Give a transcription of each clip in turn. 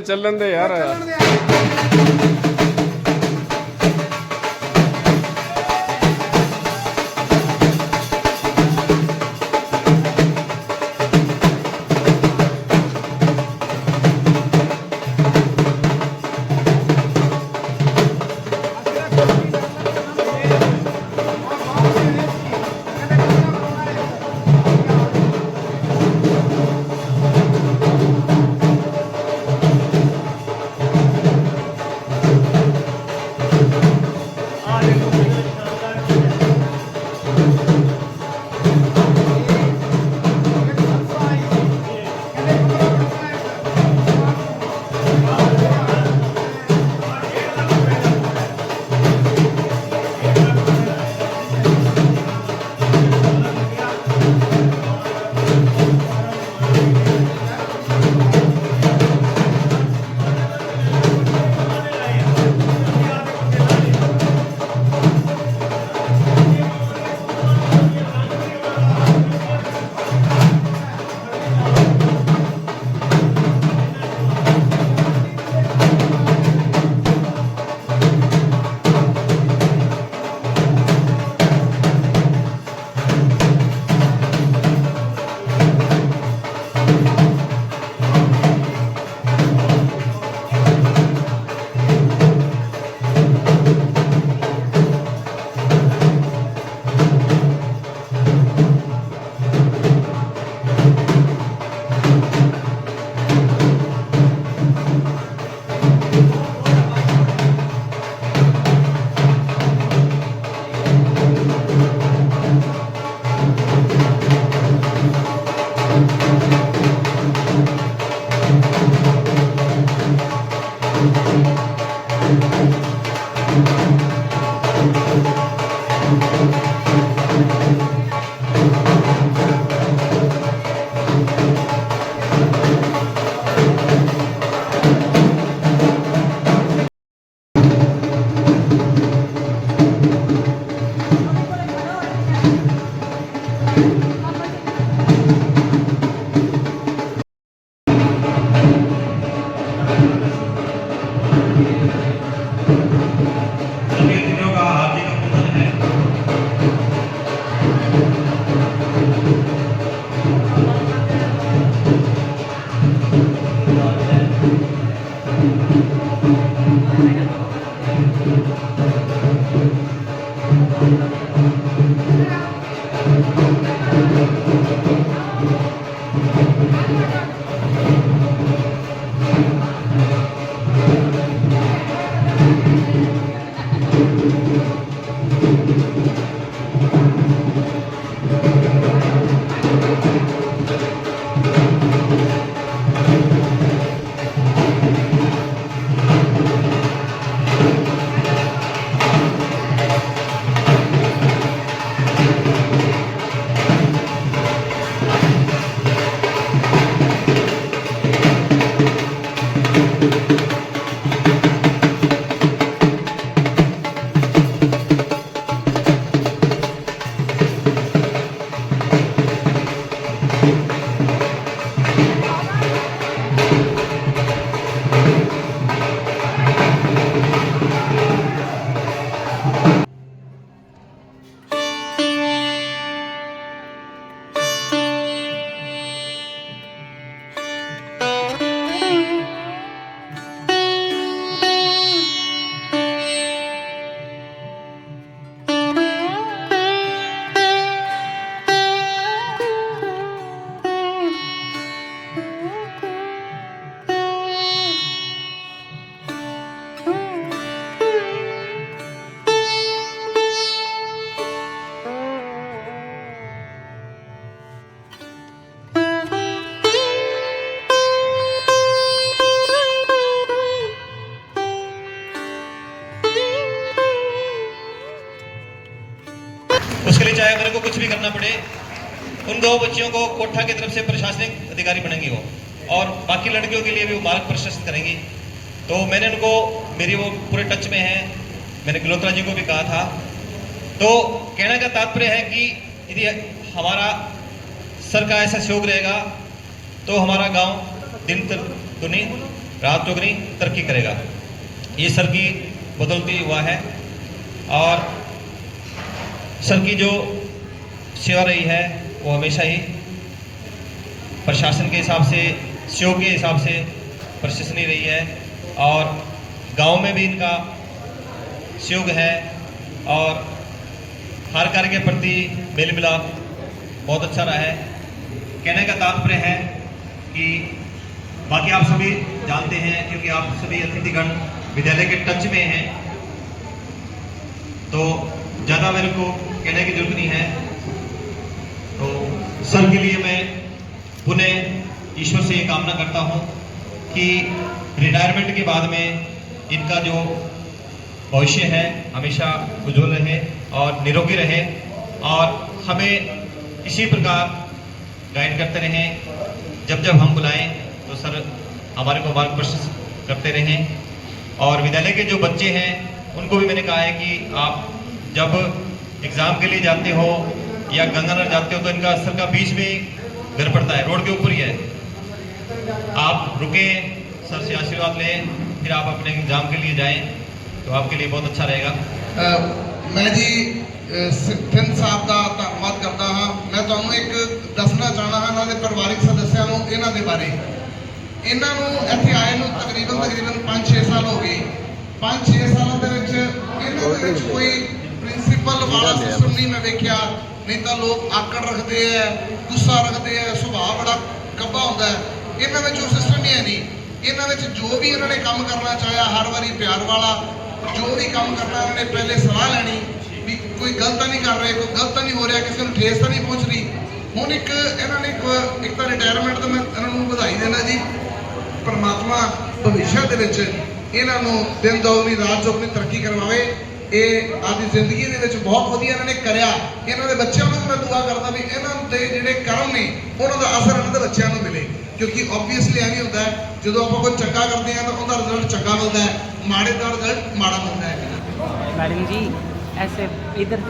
ਚੱਲਣ ਦੇ ਯਾਰ। उसके लिए चाहे मेरे को कुछ भी करना पड़े, उन दो बच्चियों को कोठा की तरफ से प्रशासनिक अधिकारी बनेंगी वो, और बाकी लड़कियों के लिए भी वो मार्ग प्रशस्त करेंगी। तो मैंने उनको, मेरी वो पूरे टच में है, मैंने गिलोत्रा जी को भी कहा था। तो कहने का तात्पर्य है कि यदि हमारा सर का ऐसा सहयोग रहेगा तो हमारा गांव दिन दुनी रात चौगनी तरक्की करेगा। ये सर की बदौलती हुआ है और सर की जो सेवा रही है वो हमेशा ही प्रशासन के हिसाब से, सहयोग के हिसाब से प्रशंसनीय रही है और गांव में भी इनका सहयोग है और हर कार्य के प्रति मेल मिलाप बहुत अच्छा रहा है। कहने का तात्पर्य है कि बाकी आप सभी जानते हैं क्योंकि आप सभी अतिथिगण विद्यालय के टच में हैं, तो ज़्यादा मेरे को कहने की जरूरत नहीं है। तो सर के लिए मैं पुनः ईश्वर से ये कामना करता हूँ कि रिटायरमेंट के बाद में इनका जो भविष्य है हमेशा उज्जवल रहे और निरोगी रहे और हमें इसी प्रकार गाइड करते रहें। जब जब हम बुलाएं तो सर हमारे को मार्गदर्शन करते रहें। और विद्यालय के जो बच्चे हैं उनको भी मैंने कहा है कि आप जब एग्ज़ाम के लिए जाते हो या गंगानगर जाते हो तो इनका सर का बीच में घर पड़ता है, रोड के ऊपर ही है। आप रुकें, सर से आशीर्वाद लें, फिर आप अपने एग्ज़ाम के लिए जाएं तो आपके लिए बहुत अच्छा रहेगा। मैं जी सिंध साहब का धन्यवाद करता हाँ। मैं ਤੁਹਾਨੂੰ एक दसना चाहना हाँ इन्होंने परिवारिक सदस्यों को इन्हों के बारे। इन्हों इतने आए ਨੂੰ तकरीबन 5-6 साल हो गए। 5-6 सालों के कोई प्रिंसीपल वाला सिस्टम नहीं मैं देखा। नहीं तो लोग आकड़ रखते हैं, गुस्सा रखते हैं, सुभाव बड़ा कब्बा होता है। इन्हों में जो सिस्टम ही है नहीं। इन्हों में जो भी इन्होंने काम करना चाहा हर बारी प्यार वाला, जो भी काम करना उन्होंने पहले सलाह लैनी भी कोई गलत नहीं कर रहे, कोई गलत नहीं हो रहा, किसी को ठेस तो नहीं पहुँच रही। ਹੁਣ ਇਹਨਾਂ ਨੇ ਇੱਕ ਤਾਂ ਰਿਟਾਇਰਮੈਂਟ ਤੋਂ ਮੈਂ ਇਹਨਾਂ ਨੂੰ ਵਧਾਈ ਦੇਣਾ ਜੀ। ਪਰਮਾਤਮਾ ਭਵਿੱਖ ਦੇ ਵਿੱਚ ਇਹਨਾਂ ਨੂੰ ਦਿਨ ਦੁਗਣੀ ਰਾਤ ਚੌਗੁਣੀ ਤਰੱਕੀ ਕਰਵਾਵੇ। ਇਹ ਆਪਣੀ ਜ਼ਿੰਦਗੀ ਦੇ ਵਿੱਚ ਬਹੁਤ ਵਧੀਆ ਇਹਨਾਂ ਨੇ ਕਰਿਆ। ਇਹਨਾਂ ਦੇ ਬੱਚਿਆਂ ਨੂੰ ਮੈਂ ਦੁਆ ਕਰਦਾ ਵੀ ਇਹਨਾਂ ਦੇ ਜਿਹੜੇ ਕਰਮ ਨੇ ਉਹਨਾਂ ਦਾ ਅਸਰ ਇਹਨਾਂ ਦੇ ਬੱਚਿਆਂ ਨੂੰ ਮਿਲੇ, ਕਿਉਂਕਿ ਓਬਵੀਅਸਲੀ ਇਹ ਨਹੀਂ ਹੁੰਦਾ ਜਦੋਂ ਆਪਾਂ ਕੋਈ ਚੰਗਾ ਕਰਦੇ ਹਾਂ ਤਾਂ ਉਹਦਾ ਰਿਜ਼ਲਟ ਚੰਗਾ ਮਿਲਦਾ ਹੈ, ਮਾੜੇ ਦਾ ਰਿਜ਼ਲਟ ਮਾੜਾ ਮਿਲਦਾ ਹੈ। मैडम जी ऐसे इधर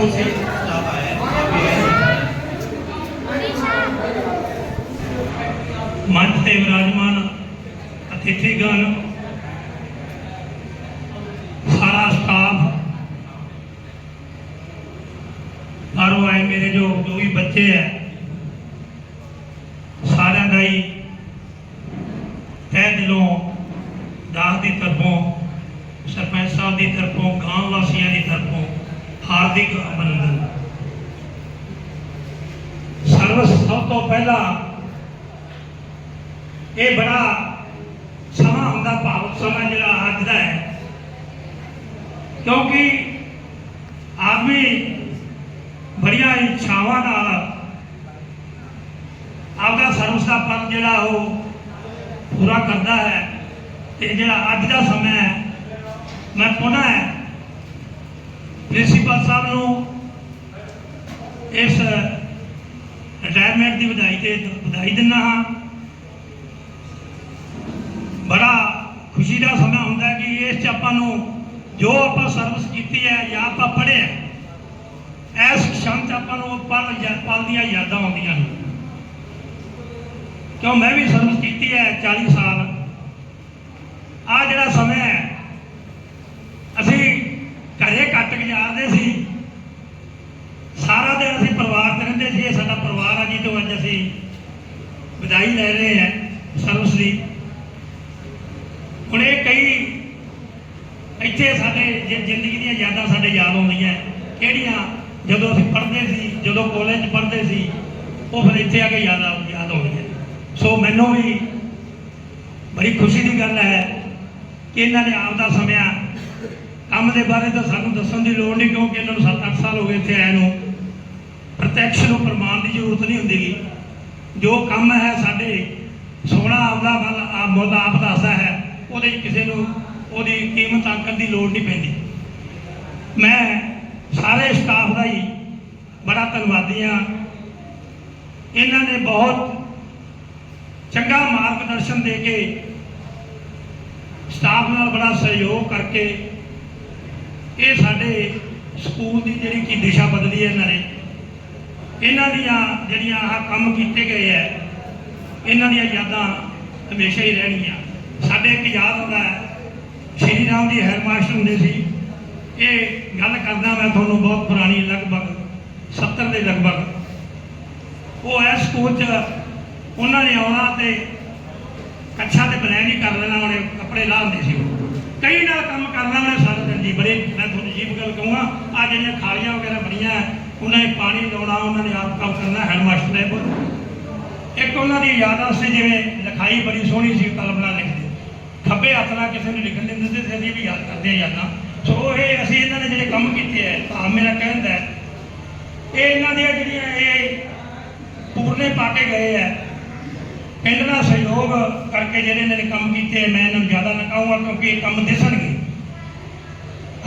स्कूल से स्टाफ आया है, आप भी आए हैं। मंच ते विराजमान अतिथिगण, सारा स्टाफ, बाहरों आए मेरे जो भी बच्चे हैं, सारे का ही तह दिलों दास की तरफों, सरपंच साहब की तरफों, गांव वासियों की तरफों हार्दिक अभिनंदन। सब तो पहला ये बड़ा समा होंदा, भावुक समा जिहड़ा अज दा है, क्योंकि आदमी बड़िया इच्छावां नाल आपका सर्विस का पद जिहड़ा वो पूरा करता है। ते जिहड़ा अज दा समय है, मैं पुनः प्रिंसीपल साहब नूं इस रिटायरमेंट की बधाई दिना हाँ। बड़ा खुशी का समय होंदा है कि इस आपां नूं जो आपां सर्विस की है या आपां पढ़े इस क्षण च आपां नूं पल दियां यादां आउंदियां ने। क्यों मैं भी सर्विस की है 40 साल। आ जिहड़ा समय है असी घरे घट गुजारदे सी, सारा दिन असी परिवार च रहिंदे सी। ये साडा परिवार है जिहदे अज असी बधाई ले रहे हैं सर्विस की। हुण ये कई इत्थे साडे जिंदगी दी यादां साडे याद आउंदियां किहड़ियां जदों असीं पढ़दे सी, जदों कॉलेज पढ़दे सी, वो फिर इत्थे आके याद आउंदियां। सो मैनूं भी बड़ी खुशी की गल है कि इन्हां ने आपदा समय काम के बारे तो सानूं दस्सण की लोड़ नहीं, क्योंकि इन्हां नूं 7-8 साल हो गए इत्थे आए नूं। प्रत्यक्ष नूं प्रमाण की जरूरत नहीं हुंदी। जो काम है साडे सोहना आपदा मुੱਲ आप दसदा है, ਉਹਦੇ ਕਿਸੇ ਨੂੰ ਉਹਦੀ ਕੀਮਤ ਆਂਕਣ ਦੀ ਲੋੜ ਨਹੀਂ ਪੈਂਦੀ। मैं सारे स्टाफ का ही बड़ा धन्नवादी हाँ। इन्हों ने बहुत चंगा मार्गदर्शन दे के स्टाफ नाल बड़ा सहयोग करके ये साडे स्कूल की जिहड़ी कि दिशा बदली है। इन्हों दियां जिहड़ियां आह काम कीते गए है, इन्हों दियां यादां हमेशा ही रहणियां। साडे एक याद होता है, श्री राम जी हेड मास्टर होंदे सी। ये गल करदा मैं तुहानूं बहुत पुरानी, लगभग 70 के लगभग। वो इस स्कूल च उन्होंने आना तो कच्छा तो बनैन ही कर लेना, उन्हें कपड़े ला होंदे सी। कई नाल काम करना उन्हें सारे दिन जी। बड़े मैं तुहानूं जीप गल कहूँगा, आ जिहड़ियां खालियां वगैरह बनियां उन्हें पानी लाउणा, उन्होंने आप काम करना हेड मास्टर ने। एक उन्होंने याद वास्ते जिवें लिखाई बड़ी सोहनी सी, कलम नाल लिखदे, खब्बे हत्थ नाल किसी ने लिखण नहीं दिंदे सी, असीं भी याद करते हैं यादां। सो ये असीं इन्हां ने जिहड़े काम कीते है, भाव मेरा कहण दा ये इन्हां दियां जिहड़ियां ये पूरने पा के गए है, पिंड नाल सहयोग करके जिहड़े इन्हां ने काम कीते है। मैं इन्हां नूं ज़्यादा ना कहूँगा क्योंकि ये काम दिसणगे।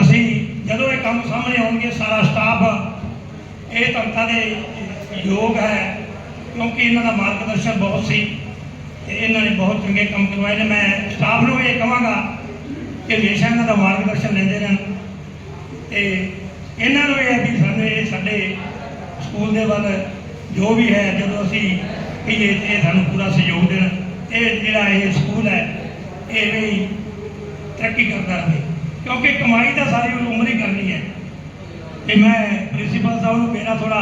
असीं जदों ये काम सामने आउणगे, सारा स्टाफ ये धनता दे योग है, क्योंकि इन्हों का मार्गदर्शन बहुत सी, इन्होंने बहुत चंगे काम करवाए ने। मैं स्टाफ को ये कहांगा कि हमेशा इन्हों का मार्गदर्शन लेंदे रहन। ते इन्हों ये भी सानूं साडे स्कूल के वाल जो भी है, जो असी ये सानूं पूरा सहयोग देन, ये जिहड़ा ये स्कूल है ये भी तरक्की करता रहे, क्योंकि कमाई तो सारी उम्र ही करनी है। कि मैं प्रिंसीपल साहब को मेरा थोड़ा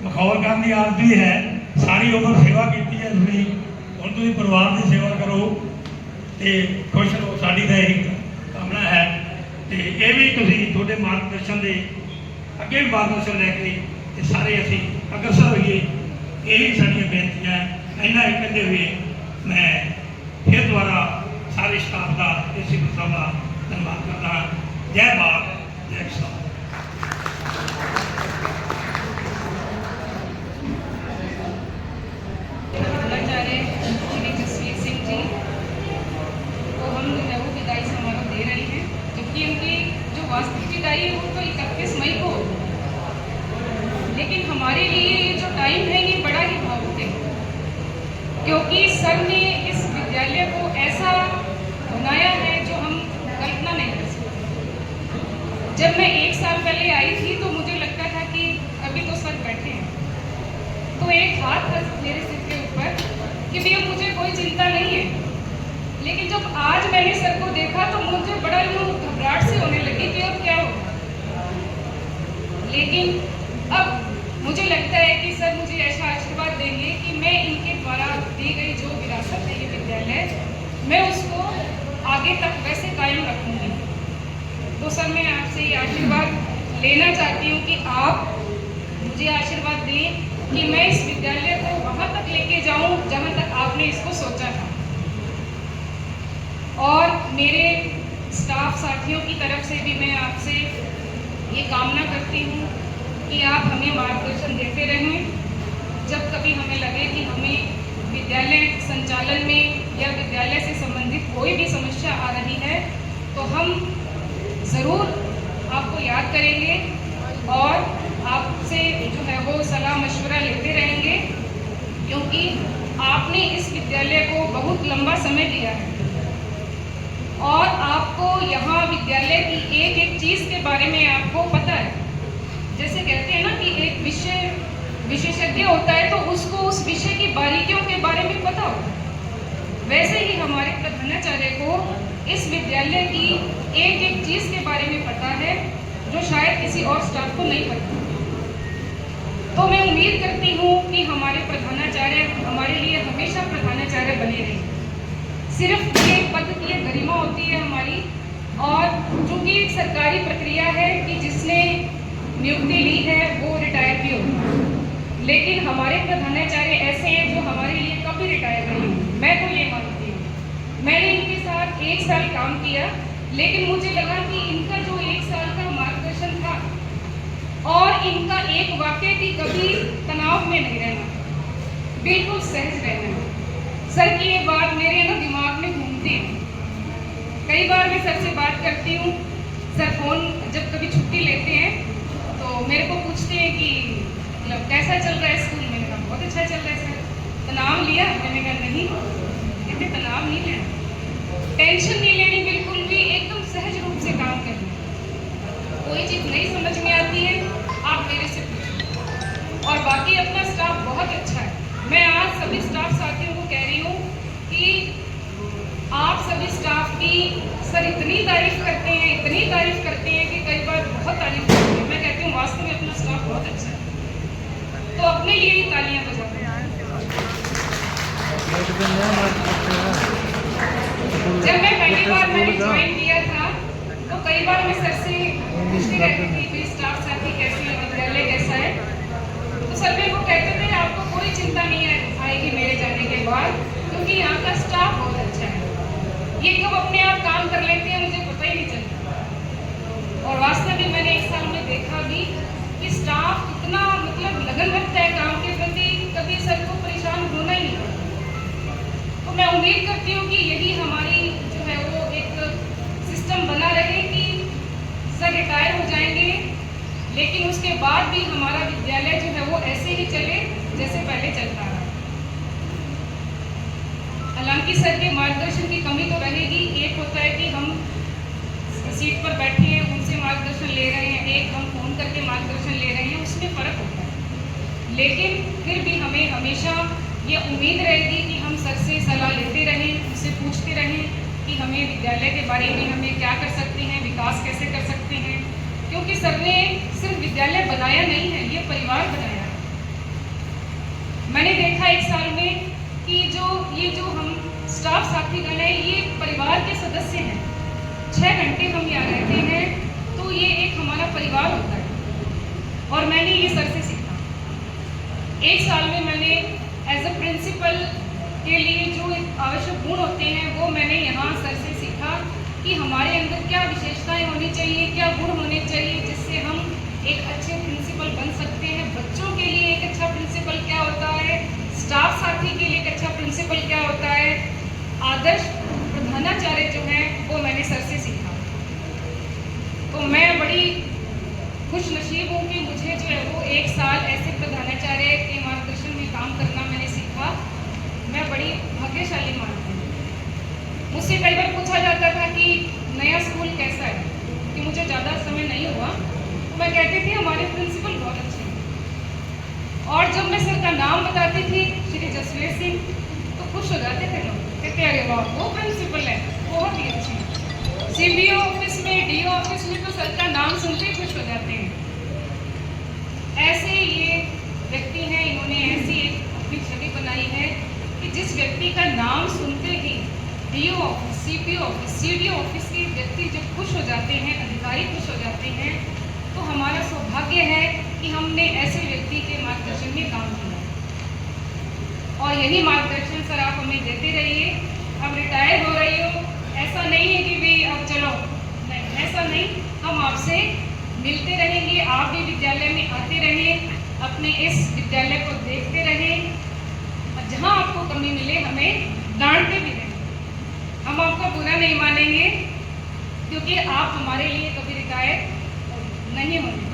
मखौल करने की आदत भी है, सारी उम्र सेवा की है, और तुम परिवार की सेवा करो तो खुश रहो, साड़ी का यही कामना है। तो ये भी तुहाडे मार्गदर्शन के अगे भी मार्गदर्शन लैके ते सारे असी अग्रसर होइए, यही साड़ियाँ बेनतियाँ हैं। इन्ना कहते हुए मैं फिर दोबारा सारे स्टाफ का, प्रिंसीपल साहब का धन्यवाद करता हाँ। जय भारत, जय किसान। वास्तविक विदाई है वो तो 31 मई को, लेकिन हमारे लिए ये जो टाइम है ये बड़ा ही भावुक है, क्योंकि सर ने इस विद्यालय को ऐसा बनाया है जो हम कल्पना नहीं कर सकते। जब मैं 1 साल पहले आई थी तो मुझे हाथ मेरे सिर के ऊपर कि भैया मुझे कोई चिंता नहीं है। लेकिन जब आज मैंने सर को देखा तो मुझे बड़ा यूँ घबराहट से होने लगी कि अब क्या होगा। लेकिन अब मुझे लगता है कि सर मुझे ऐसा आशीर्वाद देंगे कि मैं इनके द्वारा दी गई जो विरासत है ये विद्यालय, मैं उसको आगे तक वैसे कायम रखूंगी। तो सर मैं आपसे ये आशीर्वाद लेना चाहती हूँ कि आप मुझे आशीर्वाद दें कि मैं इस विद्यालय को वहाँ तक लेके जाऊँ जहाँ तक आपने इसको सोचा था। और मेरे स्टाफ साथियों की तरफ से भी मैं आपसे ये कामना करती हूँ कि आप हमें मार्गदर्शन देते रहें। जब कभी हमें लगे कि हमें विद्यालय संचालन में या विद्यालय से संबंधित कोई भी समस्या आ रही है तो हम ज़रूर आपको याद करेंगे और आपसे जो है वो सलाह मशवरा लेते रहेंगे, क्योंकि आपने इस विद्यालय को बहुत लंबा समय दिया है और आपको यहाँ विद्यालय की एक एक चीज़ के बारे में आपको पता है। जैसे कहते हैं ना कि एक विषय विशेषज्ञ होता है तो उसको उस विषय की बारीकियों के बारे में पता होता है, वैसे ही हमारे प्रधानाचार्य को इस विद्यालय की एक एक चीज़ के बारे में पता है जो शायद किसी और स्टाफ को नहीं पता। तो मैं उम्मीद करती हूँ कि हमारे प्रधानाचार्य हमारे लिए हमेशा प्रधानाचार्य बने रहें। सिर्फ ये पद की गरिमा होती है हमारी, और चूंकि एक सरकारी प्रक्रिया है कि जिसने नियुक्ति ली है वो रिटायर भी होगा, लेकिन हमारे प्रधानाचार्य ऐसे हैं जो हमारे लिए कभी रिटायर नहीं हुए। मैं तो ये मानती हूँ। मैंने इनके साथ 1 साल काम किया, लेकिन मुझे लगा कि इनका जो 1 साल का मार्गदर्शन था और इनका एक वाक्य की कभी तनाव में नहीं रहना, बिल्कुल सहज रहना। सर की ये बात मेरे ना दिमाग में घूमती है। कई बार मैं सर से बात करती हूँ, सर फोन जब कभी छुट्टी लेते हैं तो मेरे को पूछते हैं कि मतलब कैसा चल रहा है स्कूल। मैंने कहा बहुत अच्छा चल रहा है सर। तनाव लिया? मैंने कहा नहीं। कहते तनाव नहीं लेना, टेंशन नहीं लेनी, बिल्कुल भी एकदम सहज रूप से काम करना। कोई चीज़ नहीं समझ में आती है आप मेरे से पूछो। और बाकी अपना स्टाफ बहुत अच्छा है। मैं आज सभी स्टाफ साथियों को कह रही हूँ कि आप सभी स्टाफ की सर इतनी तारीफ करते हैं, इतनी तारीफ करते हैं कि कई बार बहुत तारीफ करते हैं। मैं कहती हूँ वास्तव में अपना स्टाफ बहुत अच्छा है, तो अपने लिए ही तालियां बजाते हैं। जब मैं पहली बार मैंने ज्वाइन किया था तो कई बार मैं सर से पूछती रहती थी कि स्टाफ साथी कैसे है, विद्यालय कैसा है। तो सर मेरे को कहते थे आपको कोई चिंता नहीं आएगी मेरे जाने के बाद, क्योंकि यहाँ का स्टाफ बहुत अच्छा है। ये कब अपने आप काम कर लेते हैं मुझे पता ही नहीं चलता। और वास्तव में मैंने 1 साल में देखा भी कि स्टाफ इतना मतलब लगन रखता है काम के प्रति, कभी सर को परेशान होना ही नहीं। तो मैं उम्मीद करती हूँ कि यही हमारी जो है वो एक सिस्टम बना रहे कि सर रिटायर हो जाएंगे, लेकिन उसके बाद भी हमारा विद्यालय जो है वो ऐसे ही चले जैसे पहले चलता रहा। हालांकि सर के मार्गदर्शन की कमी तो रहेगी। एक होता है कि हम सीट पर बैठे हैं उनसे मार्गदर्शन ले रहे हैं, एक हम फोन करके मार्गदर्शन ले रहे हैं, उसमें फ़र्क होता है। लेकिन फिर भी हमें हमेशा ये उम्मीद रहेगी कि हम सर से सलाह लेते रहें, उनसे पूछते रहें कि हमें विद्यालय के बारे में हमें क्या कर सकते हैं, विकास कैसे कर सकते हैं। क्योंकि सर ने सिर्फ विद्यालय बनाया नहीं है, ये परिवार बनाया है। मैंने देखा 1 साल में कि ये जो हम स्टाफ साथीगण हैं ये परिवार के सदस्य हैं। 6 घंटे हम यहाँ रहते हैं तो ये एक हमारा परिवार होता है। और मैंने ये सर से सीखा। 1 साल में मैंने एज अ प्रिंसिपल के लिए जो आवश्यक गुण होते हैं वो मैंने यहाँ सर से सीखा कि हमारे अंदर क्या विशेषताएं होनी चाहिए, क्या गुण होने चाहिए, जिससे हम एक अच्छे प्रिंसिपल बन सकते हैं। बच्चों के लिए एक अच्छा प्रिंसिपल क्या होता है, स्टाफ साथी के लिए एक अच्छा प्रिंसिपल क्या होता है, आदर्श प्रधानाचार्य जो हैं वो मैंने सर से सीखा। तो मैं बड़ी खुश नसीब हूँ कि मुझे जो है वो 1 साल ऐसे प्रधानाचार्य के मार्गदर्शन में काम करना मैंने सीखा। मैं बड़ी भाग्यशाली मानती हूँ। मुझसे कई बार पूछा जाता था कि नया स्कूल कैसा है, कि मुझे ज़्यादा समय नहीं हुआ, तो मैं कहती थी हमारे प्रिंसिपल बहुत अच्छे हैं। और जब मैं सर का नाम बताती सीबीओ ऑफिस में, डीओ ऑफिस में तो सर का नाम सुनते ही खुश हो जाते हैं। ऐसे ये व्यक्ति हैं, इन्होंने ऐसी एक अपनी छवि बनाई है कि जिस व्यक्ति का नाम सुनते ही DO office, CPO office, CDO office के व्यक्ति जब खुश हो जाते हैं, अधिकारी खुश हो जाते हैं, तो हमारा सौभाग्य है कि हमने ऐसे व्यक्ति के मार्गदर्शन में काम किया। और यही मार्गदर्शन सर आप हमें देते रहिए। अब रिटायर हो रही हो, ऐसा नहीं है कि भाई अब चलो, नहीं, ऐसा नहीं, हम आपसे मिलते रहेंगे, आप भी विद्यालय में आते रहिए, अपने इस विद्यालय को देखते रहें, और जहाँ आपको कमी मिले हमें डांटते भी रहें। हम आपका बुरा नहीं मानेंगे, क्योंकि आप हमारे लिए कभी रिटायर नहीं होंगे।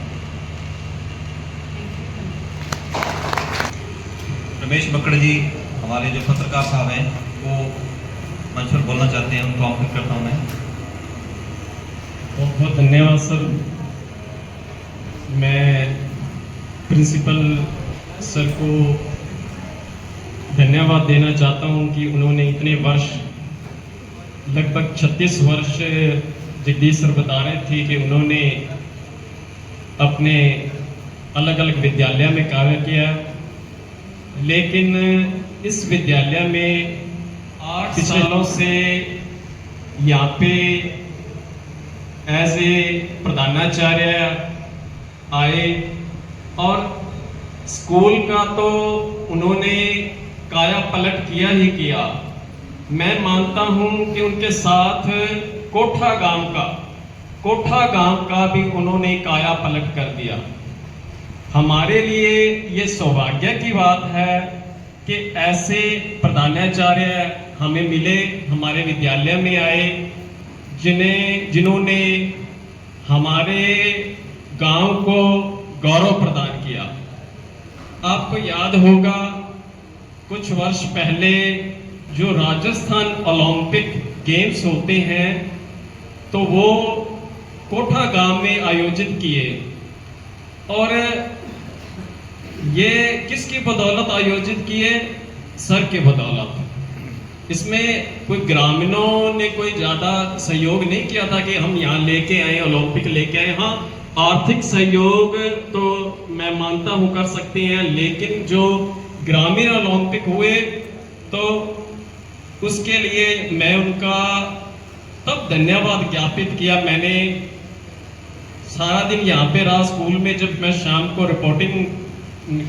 रमेश बकड़ जी हमारे जो पत्रकार साहब हैं वो मंच पर बोलना चाहते हैं, उनको आमंत्रित करता हूँ मैं। बहुत बहुत धन्यवाद सर। मैं प्रिंसिपल सर को धन्यवाद देना चाहता हूँ कि उन्होंने इतने वर्ष, लगभग 36 वर्ष जगदीश सर बता रहे थे कि उन्होंने अपने अलग अलग विद्यालय में कार्य किया, लेकिन इस विद्यालय में 8 सालों से यहाँ पे एज ए प्रधानाचार्य आए, और स्कूल का तो उन्होंने काया पलट किया ही किया। मैं मानता हूं कि उनके साथ कोठा गांव का भी उन्होंने काया पलट कर दिया। हमारे लिए ये सौभाग्य की बात है कि ऐसे प्रधानाचार्य हमें मिले, हमारे विद्यालय में आए, जिन्होंने हमारे गांव को गौरव प्रदान किया। आपको याद होगा कुछ वर्ष पहले जो राजस्थान ओलंपिक गेम्स होते हैं तो वो कोठा गांव में आयोजित किए, और ये किसकी बदौलत आयोजित किए? सर के बदौलत। इसमें कोई ग्रामीणों ने कोई ज्यादा सहयोग नहीं किया था कि हम यहाँ लेके आए, ओलंपिक लेके आए। हाँ, आर्थिक सहयोग तो मैं मानता हूँ कर सकते हैं, लेकिन जो ग्रामीण ओलंपिक हुए तो उसके लिए मैं उनका तब धन्यवाद ज्ञापित किया। मैंने सारा दिन यहाँ पे रहा स्कूल में, जब मैं शाम को रिपोर्टिंग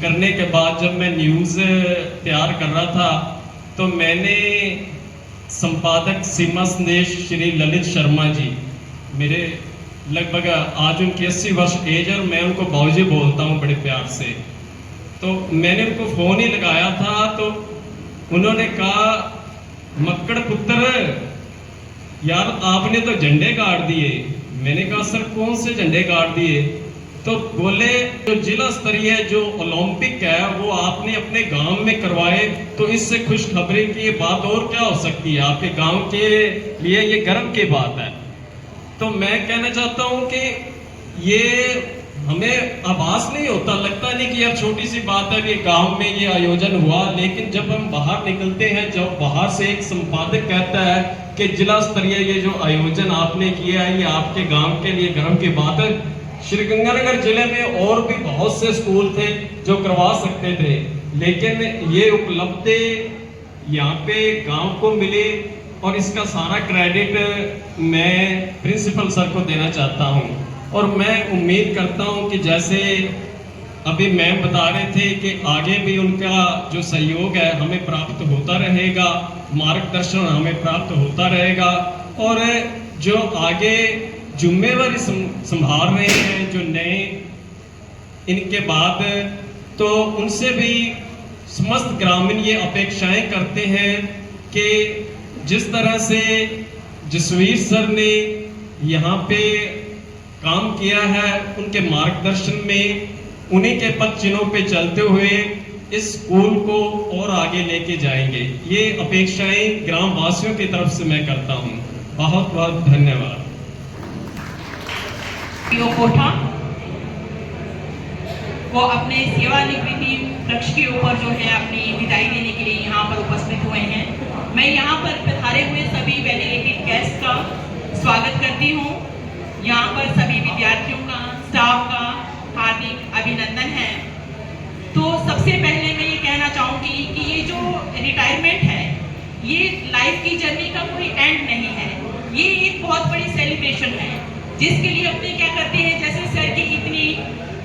करने के बाद जब मैं न्यूज़ तैयार कर रहा था तो मैंने संपादक सीमा संदेश श्री ललित शर्मा जी, मेरे लगभग आज उनकी 80 वर्ष एज है और मैं उनको बाबूजी बोलता हूँ बड़े प्यार से, तो मैंने उनको फ़ोन ही लगाया था। तो उन्होंने कहा, मक्कड़ पुत्र यार आपने तो झंडे गाड़ दिए। मैंने कहा सर कौन से झंडे गाड़ दिए? तो बोले जो जिला स्तरीय जो ओलंपिक है वो आपने अपने गांव में करवाए, तो इससे खुशखबरी की बात और क्या हो सकती है? आपके गांव के लिए ये गर्व की बात है। तो मैं कहना चाहता हूं कि ये हमें आभास नहीं होता, लगता नहीं कि यार छोटी सी बात है, ये गांव में ये आयोजन हुआ, लेकिन जब हम बाहर निकलते हैं, जब बाहर से एक संपादक कहता है कि जिला स्तरीय ये जो आयोजन आपने किया है ये आपके गांव के लिए गर्व की बात है। श्रीगंगानगर जिले में और भी बहुत से स्कूल थे जो करवा सकते थे, लेकिन ये उपलब्धि यहाँ पे गांव को मिले, और इसका सारा क्रेडिट मैं प्रिंसिपल सर को देना चाहता हूँ। और मैं उम्मीद करता हूँ कि जैसे अभी मैम बता रहे थे कि आगे भी उनका जो सहयोग है हमें प्राप्त होता रहेगा, मार्गदर्शन हमें प्राप्त होता रहेगा, और जो आगे जिम्मेवारी संभाल रहे हैं जो नए इनके बाद, तो उनसे भी समस्त ग्रामीण ये अपेक्षाएं करते हैं कि जिस तरह से जसवीर सर ने यहाँ पे काम किया है, उनके मार्गदर्शन में उन्हीं के पद चिन्हों पे चलते हुए इस स्कूल को और आगे लेके जाएंगे। ये अपेक्षाएं ग्राम वासियों की तरफ से मैं करता हूँ। बहुत बहुत धन्यवाद। कोठा वो अपने सेवानिवृत्ति वृक्ष के ऊपर जो है अपनी विदाई देने के लिए यहाँ पर उपस्थित हुए हैं। मैं यहाँ पर पधारे हुए सभी डेलीगेटेड गेस्ट का स्वागत करती करती हूँ। यहाँ पर सभी विद्यार्थियों का, स्टाफ का हार्दिक अभिनंदन है। तो सबसे पहले मैं ये कहना चाहूँगी कि ये जो रिटायरमेंट है, ये लाइफ की जर्नी का कोई एंड नहीं है, ये एक बहुत बड़ी सेलिब्रेशन है, जिसके लिए अपने क्या करते हैं, जैसे सर की इतनी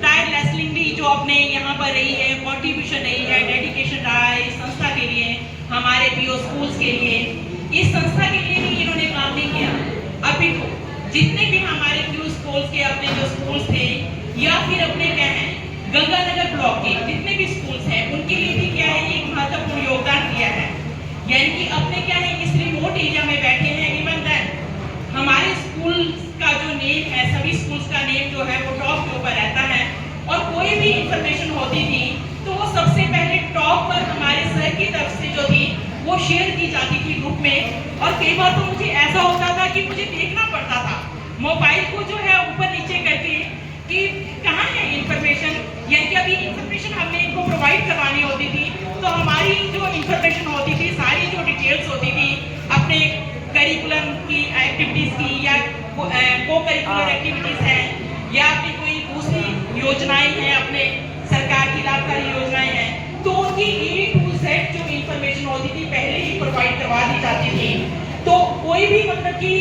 टायरलेसली जो अपने यहाँ पर रही है, कॉन्ट्रीब्यूशन रही है, डेडिकेशन रहा है इस संस्था के लिए, हमारे पीओ स्कूल्स के लिए, इस संस्था के लिए भी इन्होंने काम नहीं किया। अभी जितने भी हमारे पीओ स्कूल्स के अपने जो स्कूल्स थे, या फिर अपने क्या है गंगानगर ब्लॉक के जितने भी स्कूल्स हैं, उनके लिए भी क्या है एक महत्वपूर्ण योगदान दिया है। यानी कि अपने क्या है इस रिमोट एरिया में बैठे हैं, इवन देन हमारे स्कूल का जो नेम है, सभी स्कूल्स का नेम जो है वो टॉप के ऊपर रहता है, और कोई भी इंफॉर्मेशन होती थी तो वो सबसे पहले टॉप पर हमारे सर की तरफ से जो थी वो शेयर की जाती थी ग्रुप में। और कई बार तो मुझे ऐसा होता था कि मुझे देखना पड़ता था मोबाइल को जो है ऊपर नीचे करके कि कहाँ है इंफॉर्मेशन, यानी कि अभी इंफॉर्मेशन हमने इनको प्रोवाइड करवानी होती थी, तो हमारी जो इंफॉर्मेशन होती थी, सारी जो डिटेल्स होती थी अपने करिकुलम की एक्टिविटीज की, या को करिकुलर एक्टिविटीज हैं, या अपनी कोई दूसरी योजनाएं हैं, अपने सरकार की लाभकारी योजनाएं हैं, तो उनकी A to Z जो इंफॉर्मेशन होती थी पहले ही प्रोवाइड करवा दी जाती थी। तो कोई भी मतलब कि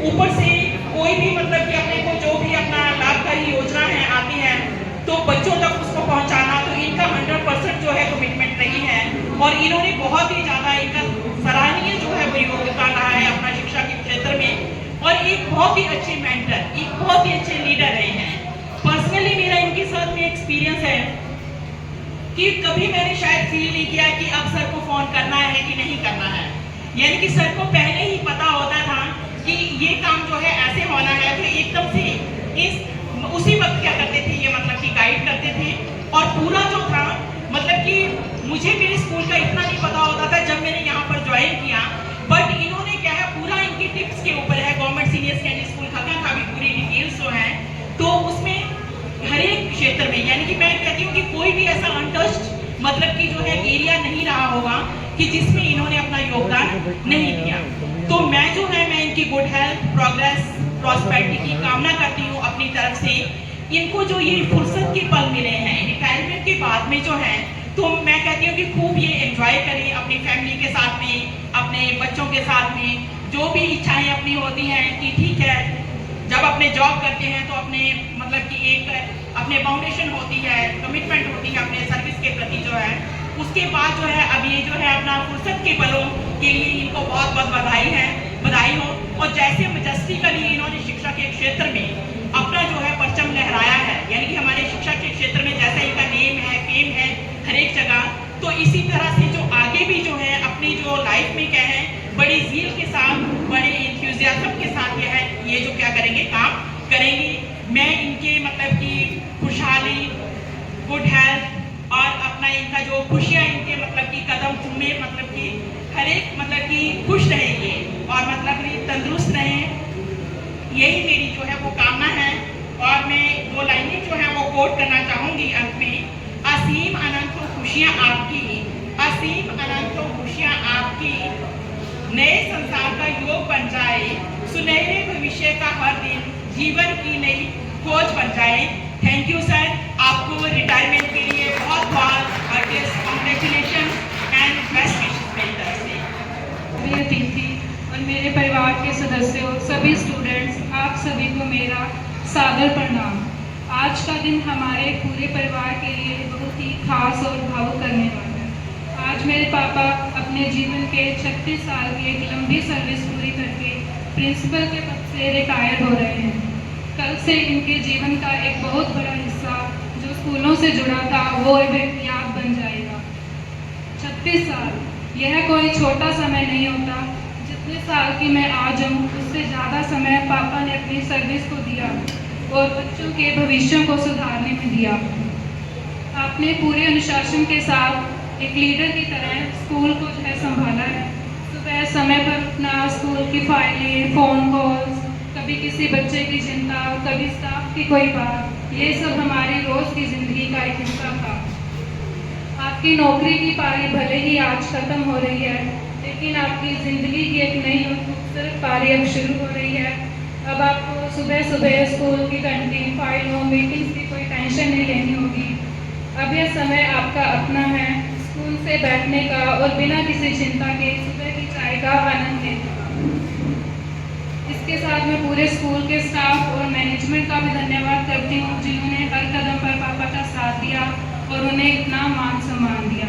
ऊपर से कोई भी मतलब कि अपने को जो भी अपना लाभकारी योजना है आती है, तो बच्चों तक उसको पहुंचाना, तो इनका 100% जो है कमिटमेंट रही है, और इन्होंने बहुत ही ज्यादा इनका सराहनीय जो है वो योगदान रहा है अपना शिक्षा के क्षेत्र में, और एक बहुत ही अच्छे मेंटर, एक बहुत ही अच्छे लीडर रहे हैं। पर्सनली मेरा इनके साथ में एक्सपीरियंस है कि कभी मैंने शायद फील नहीं किया कि अब सर को फोन करना है कि नहीं करना है, यानी कि सर को पहले ही पता होता था कि ये काम जो है ऐसे होना है, तो एकदम से उसी वक्त क्या करते थे ये मतलब कि गाइड करते थे। और पूरा जो था मतलब कि मुझे मेरे स्कूल का इतना नहीं पता होता था जब मैंने यहाँ पर ज्वाइन किया, बट इन्होंने क्या है पूरा इनके टिप्स के ऊपर है, गवर्नमेंट सीनियर सेकेंडरी स्कूल खगा का भी पूरी डिटेल्स जो है, तो उसमें हर एक क्षेत्र में, यानी कि मैं कहती हूँ कि कोई भी ऐसा अनटच्ड मतलब कि जो है एरिया नहीं रहा होगा कि जिसमें इन्होंने अपना योगदान नहीं दिया। तो मैं जो है मैं इनकी गुड हेल्थ, प्रोग्रेस, प्रॉस्पेरिटी की कामना करती हूँ अपनी तरफ से। इनको जो ये फुर्सत के पल मिले हैं रिटायरमेंट के बाद में जो है, तो मैं कहती हूँ कि खूब ये एंजॉय करें अपनी फैमिली के साथ में, अपने बच्चों के साथ में, जो भी इच्छाएं अपनी होती हैं कि ठीक है जब अपने जॉब करते हैं तो अपने मतलब कि एक अपने फाउंडेशन होती है, कमिटमेंट होती है अपने सर्विस के प्रति जो है, उसके बाद जो है अब ये जो है अपना फुर्सत के पलों के लिए इनको बहुत बहुत बधाई हो। और जैसे मजस्टिकली इन्होंने शिक्षा के क्षेत्र में अपना जो है परचम लहराया है, यानी कि हमारे शिक्षा के क्षेत्र में जैसा इनका नेम है, फेम है हर एक जगह, तो इसी तरह से जो आगे भी जो है अपनी जो लाइफ में क्या है बड़ी ज़ील के साथ, बड़े इंथ्यूजियाज्म के साथ ये जो क्या करेंगे काम करेंगे। मैं इनके मतलब कि खुशहाली, गुड हेल्थ और अपना इनका जो खुशियाँ इनके मतलब कि कदम चूमे, मतलब कि हर एक मतलब कि खुश रहेंगे और मतलब कि तंदुरुस्त रहें, यही मेरी जो है वो कामना है। और मैं 2 लाइनें जो है वो कोट करना चाहूँगी अंत में। असीम अनंत खुशियाँ आपकी, असीम अनंत खुशियाँ आपकी, नए संसार का योग बन जाए, सुनहरे भविष्य का हर दिन जीवन की नई खोज बन जाए। थैंक यू सर, आपको रिटायरमेंट के लिए बहुत बहुत heartiest congratulation and best wishes मेरी तरफ से। मेरी अतिथि और मेरे परिवार के सदस्यों, सभी स्टूडेंट्स, आप सभी को मेरा सादर प्रणाम। आज का दिन हमारे पूरे परिवार के लिए बहुत ही खास और भावुक करने वाला है। आज मेरे पापा अपने जीवन के 36 साल की एक लंबी सर्विस पूरी करके प्रिंसिपल के पद से रिटायर हो रहे हैं। कल से इनके जीवन का एक बहुत बड़ा हिस्सा जो स्कूलों से जुड़ा था वो अब एक याद बन जाएगा। 36 साल, यह कोई छोटा समय नहीं होता। जितने साल की मैं आज हूँ उससे ज़्यादा समय पापा ने अपनी सर्विस को दिया और बच्चों के भविष्य को सुधारने में दिया। आपने पूरे अनुशासन के साथ एक लीडर की तरह स्कूल को जो है संभाला है। सुबह समय पर उठना, स्कूल की फाइलें, फ़ोन कॉल्स, कभी किसी बच्चे की चिंता, कभी स्टाफ की कोई बात, ये सब हमारी रोज़ की ज़िंदगी का एक हिस्सा था। आपकी नौकरी की पारी भले ही आज ख़त्म हो रही है, लेकिन आपकी ज़िंदगी की एक नई और खूबसूरत पारी अब शुरू हो रही है। अब आपको सुबह सुबह स्कूल की कैंटीन, फाइलों, मीटिंग्स की कोई टेंशन नहीं लेनी होगी। अब यह समय आपका अपना है, स्कूल से बैठने का और बिना किसी चिंता के सुबह की चाय का आनंद लेने का। इसके साथ मैं पूरे स्कूल के स्टाफ और मैनेजमेंट का भी धन्यवाद करती हूँ, जिन्होंने हर कदम पर पापा का साथ दिया और उन्हें इतना मान सम्मान दिया।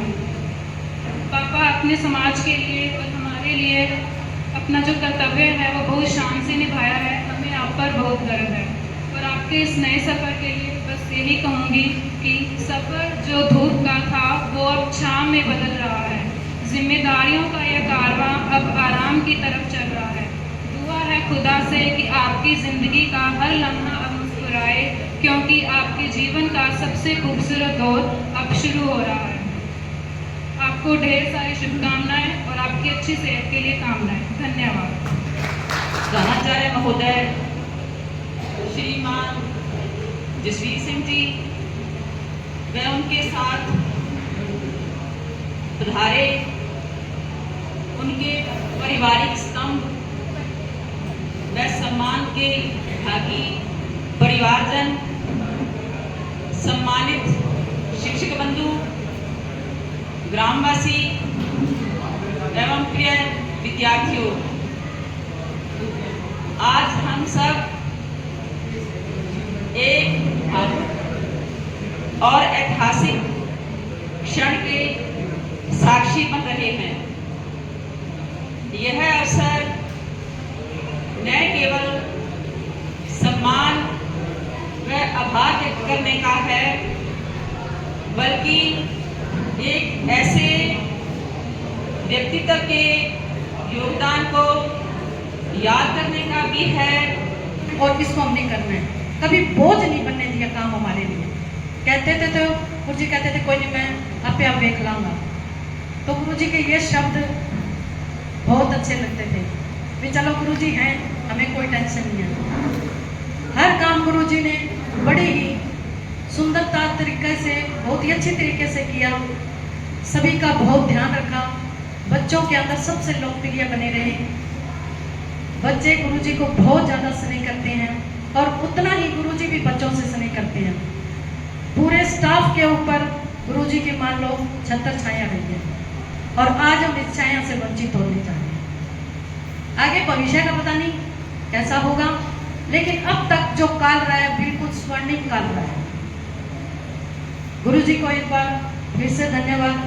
पापा अपने समाज के लिए और हमारे लिए अपना जो कर्तव्य है वो बहुत शान से निभाया है। हमें आप पर बहुत गर्व है और आपके इस नए सफ़र के लिए बस यही कहूँगी कि सफ़र जो धूप का था वो अब छाँव में बदल रहा है। जिम्मेदारियों का यह कारवां अब आराम की तरफ चल रहा है। दुआ है खुदा से कि आपकी ज़िंदगी का हर लम्हा अब मुस्कुराए, क्योंकि आपके जीवन का सबसे खूबसूरत दौर अब शुरू हो रहा है। आपको ढेर सारी शुभकामनाएं और आपकी अच्छी सेहत के लिए कामनाएं। धन्यवाद। प्रधानाचार्य महोदय श्रीमान जसवीर सिंह जी व उनके साथ पधारे उनके पारिवारिक स्तंभ व सम्मान के भागी परिवारजन, सम्मानित शिक्षक बंधु, ग्रामवासी एवं प्रिय विद्यार्थियों, आज हम सब एक और ऐतिहासिक क्षण के साक्षी बन रहे हैं। यह अवसर न केवल सम्मान व आभार व्यक्त करने का है, बल्कि एक ऐसे व्यक्तित्व के योगदान को याद करने का भी है और इसको हमने करना है। कभी बोझ नहीं बनने दिया काम हमारे लिए। कहते थे तो गुरुजी कहते थे कोई नहीं, मैं आपे आप देख लाऊंगा। तो गुरुजी के ये शब्द बहुत अच्छे लगते थे भी चलो गुरुजी हैं, हमें कोई टेंशन नहीं है। हर काम गुरुजी ने बड़ी ही सुंदरता तरीके से, बहुत ही अच्छी तरीके से किया। सभी का बहुत ध्यान रखा, बच्चों के अंदर सबसे लोकप्रिय बने रहे। बच्चे गुरुजी को बहुत ज़्यादा स्नेह करते हैं और उतना ही गुरुजी भी बच्चों से स्नेह करते हैं। पूरे स्टाफ के ऊपर गुरुजी की मान लो छत्र छाया रही है और आज हम इस छाया से वंचित होने जा रहे हैं। आगे भविष्य का पता नहीं कैसा होगा, लेकिन अब तक जो काल रहा है बिल्कुल स्वर्णिम काल रहा है। गुरुजी को एक बार फिर से धन्यवाद।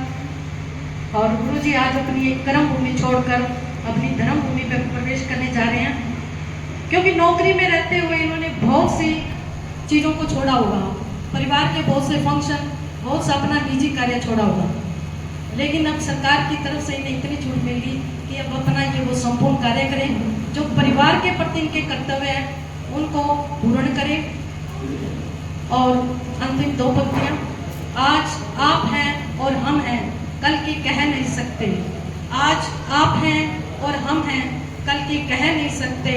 और गुरुजी आज अपनी एक कर्म भूमि छोड़कर अपनी धर्म भूमि पर प्रवेश करने जा रहे हैं, क्योंकि नौकरी में रहते हुए इन्होंने बहुत सी चीज़ों को छोड़ा होगा, परिवार के बहुत से फंक्शन, बहुत सा अपना निजी कार्य छोड़ा होगा, लेकिन अब सरकार की तरफ से इन्हें इतनी छूट मिल गई कि अब अपना ये वो संपूर्ण कार्य करें, जो परिवार के प्रति इनके कर्तव्य है उनको पूर्ण करें। और अंतिम दो पंक्तियाँ, आज आप हैं और हम हैं, कल की कह नहीं सकते। आज आप हैं और हम हैं, कल की कह नहीं सकते,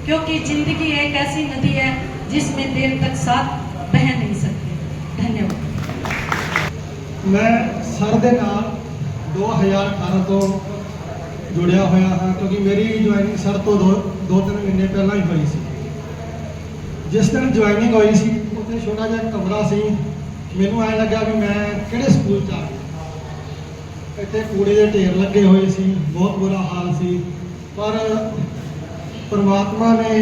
क्योंकि जिंदगी एक ऐसी नदी है जिसमें देर तक साथ बह नहीं सकते। धन्यवाद। मैं सर ਦੇ ਨਾਲ 2018 ਤੋਂ ਜੁੜਿਆ ਹੋਇਆ ਹਾਂ, ਕਿਉਂਕਿ ਮੇਰੀ ਜੁਆਇਨਿੰਗ ਸਰ ਤੋਂ 2-3 ਮਹੀਨੇ ਪਹਿਲਾਂ ਹੀ ਹੋਈ ਸੀ। ਜਿਸ ਦਿਨ ਜੁਆਇਨਿੰਗ ਹੋਈ ਸੀ ਉੱਥੇ ਛੋਟਾ ਜਿਹਾ ਕਮਰਾ ਸੀ। ਮੈਨੂੰ ਐਂ ਲੱਗਾ ਵੀ ਮੈਂ ਕਿਹੜੇ ਸਕੂਲ 'ਚ ਆ ਗਿਆ। ਇੱਥੇ ਕੂੜੇ ਦੇ ਢੇਰ ਲੱਗੇ ਹੋਏ ਸੀ, ਬਹੁਤ ਬੁਰਾ ਹਾਲ ਸੀ, ਪਰ ਪਰਮਾਤਮਾ ਨੇ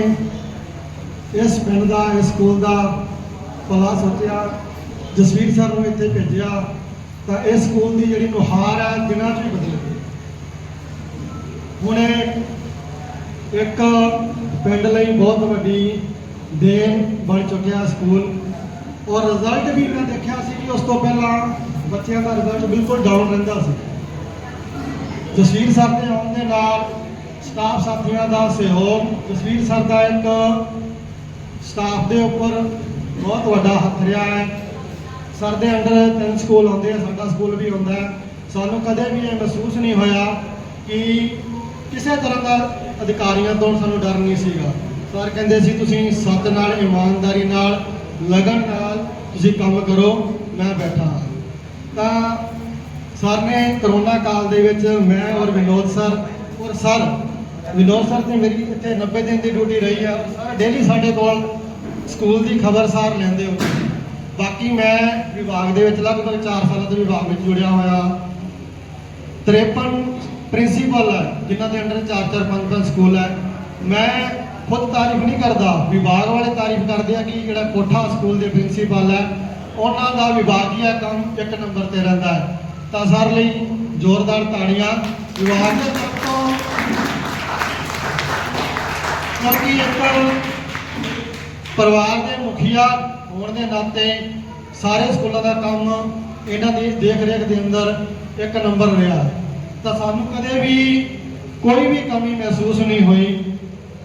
ਇਸ ਪਿੰਡ ਦਾ, ਇਸ ਸਕੂਲ ਦਾ ਭਲਾ ਸੋਚਿਆ, ਜਸਵੀਰ ਸਰ ਨੂੰ ਇੱਥੇ ਭੇਜਿਆ ਤਾਂ ਇਸ ਸਕੂਲ ਦੀ ਜਿਹੜੀ ਨੁਹਾਰ ਹੈ ਦਿਨਾਂ 'ਚ ਵੀ ਬਦਲ ਗਈ। ਹੁਣ ਇਹ ਇੱਕ ਪਿੰਡ ਲਈ ਬਹੁਤ ਵੱਡੀ ਦੇਣ ਬਣ ਚੁੱਕਿਆ ਸਕੂਲ। ਔਰ ਰਿਜ਼ਲਟ ਵੀ ਮੈਂ ਦੇਖਿਆ ਸੀ ਕਿ ਉਸ ਤੋਂ ਪਹਿਲਾਂ ਬੱਚਿਆਂ ਦਾ ਰਿਜ਼ਲਟ ਬਿਲਕੁਲ ਡਾਊਨ ਰਹਿੰਦਾ ਸੀ। ਜਸਵੀਰ ਸਰ ਦੇ ਆਉਣ ਦੇ ਨਾਲ ਸਟਾਫ ਸਾਥੀਆਂ ਦਾ ਸਹਿਯੋਗ, ਜਸਵੀਰ ਸਰ ਦਾ ਇੱਕ ਸਟਾਫ ਦੇ ਉੱਪਰ ਬਹੁਤ ਵੱਡਾ ਹੱਥ ਰਿਹਾ ਹੈ। ਸਰ ਦੇ ਅੰਡਰ 3 ਸਕੂਲ ਆਉਂਦੇ ਆ, ਸਾਡਾ ਸਕੂਲ ਵੀ ਆਉਂਦਾ ਹੈ। ਸਾਨੂੰ ਕਦੇ ਵੀ ਇਹ ਮਹਿਸੂਸ ਨਹੀਂ ਹੋਇਆ ਕਿ ਕਿਸੇ ਤਰ੍ਹਾਂ ਦਾ ਅਧਿਕਾਰੀਆਂ ਤੋਂ ਸਾਨੂੰ ਡਰ ਨਹੀਂ ਸੀਗਾ। ਸਰ ਕਹਿੰਦੇ ਸੀ ਤੁਸੀਂ ਸੱਚ ਨਾਲ, ਇਮਾਨਦਾਰੀ ਨਾਲ, ਲਗਨ ਨਾਲ ਤੁਸੀਂ ਕੰਮ ਕਰੋ, ਮੈਂ ਬੈਠਾ ਹਾਂ। ਤਾਂ सर ने कोरोना काल दे विच मैं और विनोद सर विनोद सर ते मेरी इत्थे 90 दिन की ड्यूटी रही है। सर डेली साडे कोल स्कूल की खबरसार लेंदे हो। बाकी मैं विभाग दे विच लगभग 4 साल तो विभाग में जुड़िया होया। 53 प्रिंसीपल है जिन्हों के अंडर 4-4 5-5 स्कूल है। मैं खुद तारीफ नहीं करता, विभाग वाले तारीफ करते हैं कि जो कोठा स्कूल के प्रिंसीपल है उन्होंने विभागीय काम 1 नंबर पर रहता है। तो सर लिए जोरदार ताड़ियां विभाग के तरफ तो, क्योंकि एक परिवार के मुखिया होने के नाते सारे स्कूलों का काम इन्हों की देख रेख के अंदर 1 नंबर रहा। तो सानू कदे भी कोई भी कमी महसूस नहीं हुई।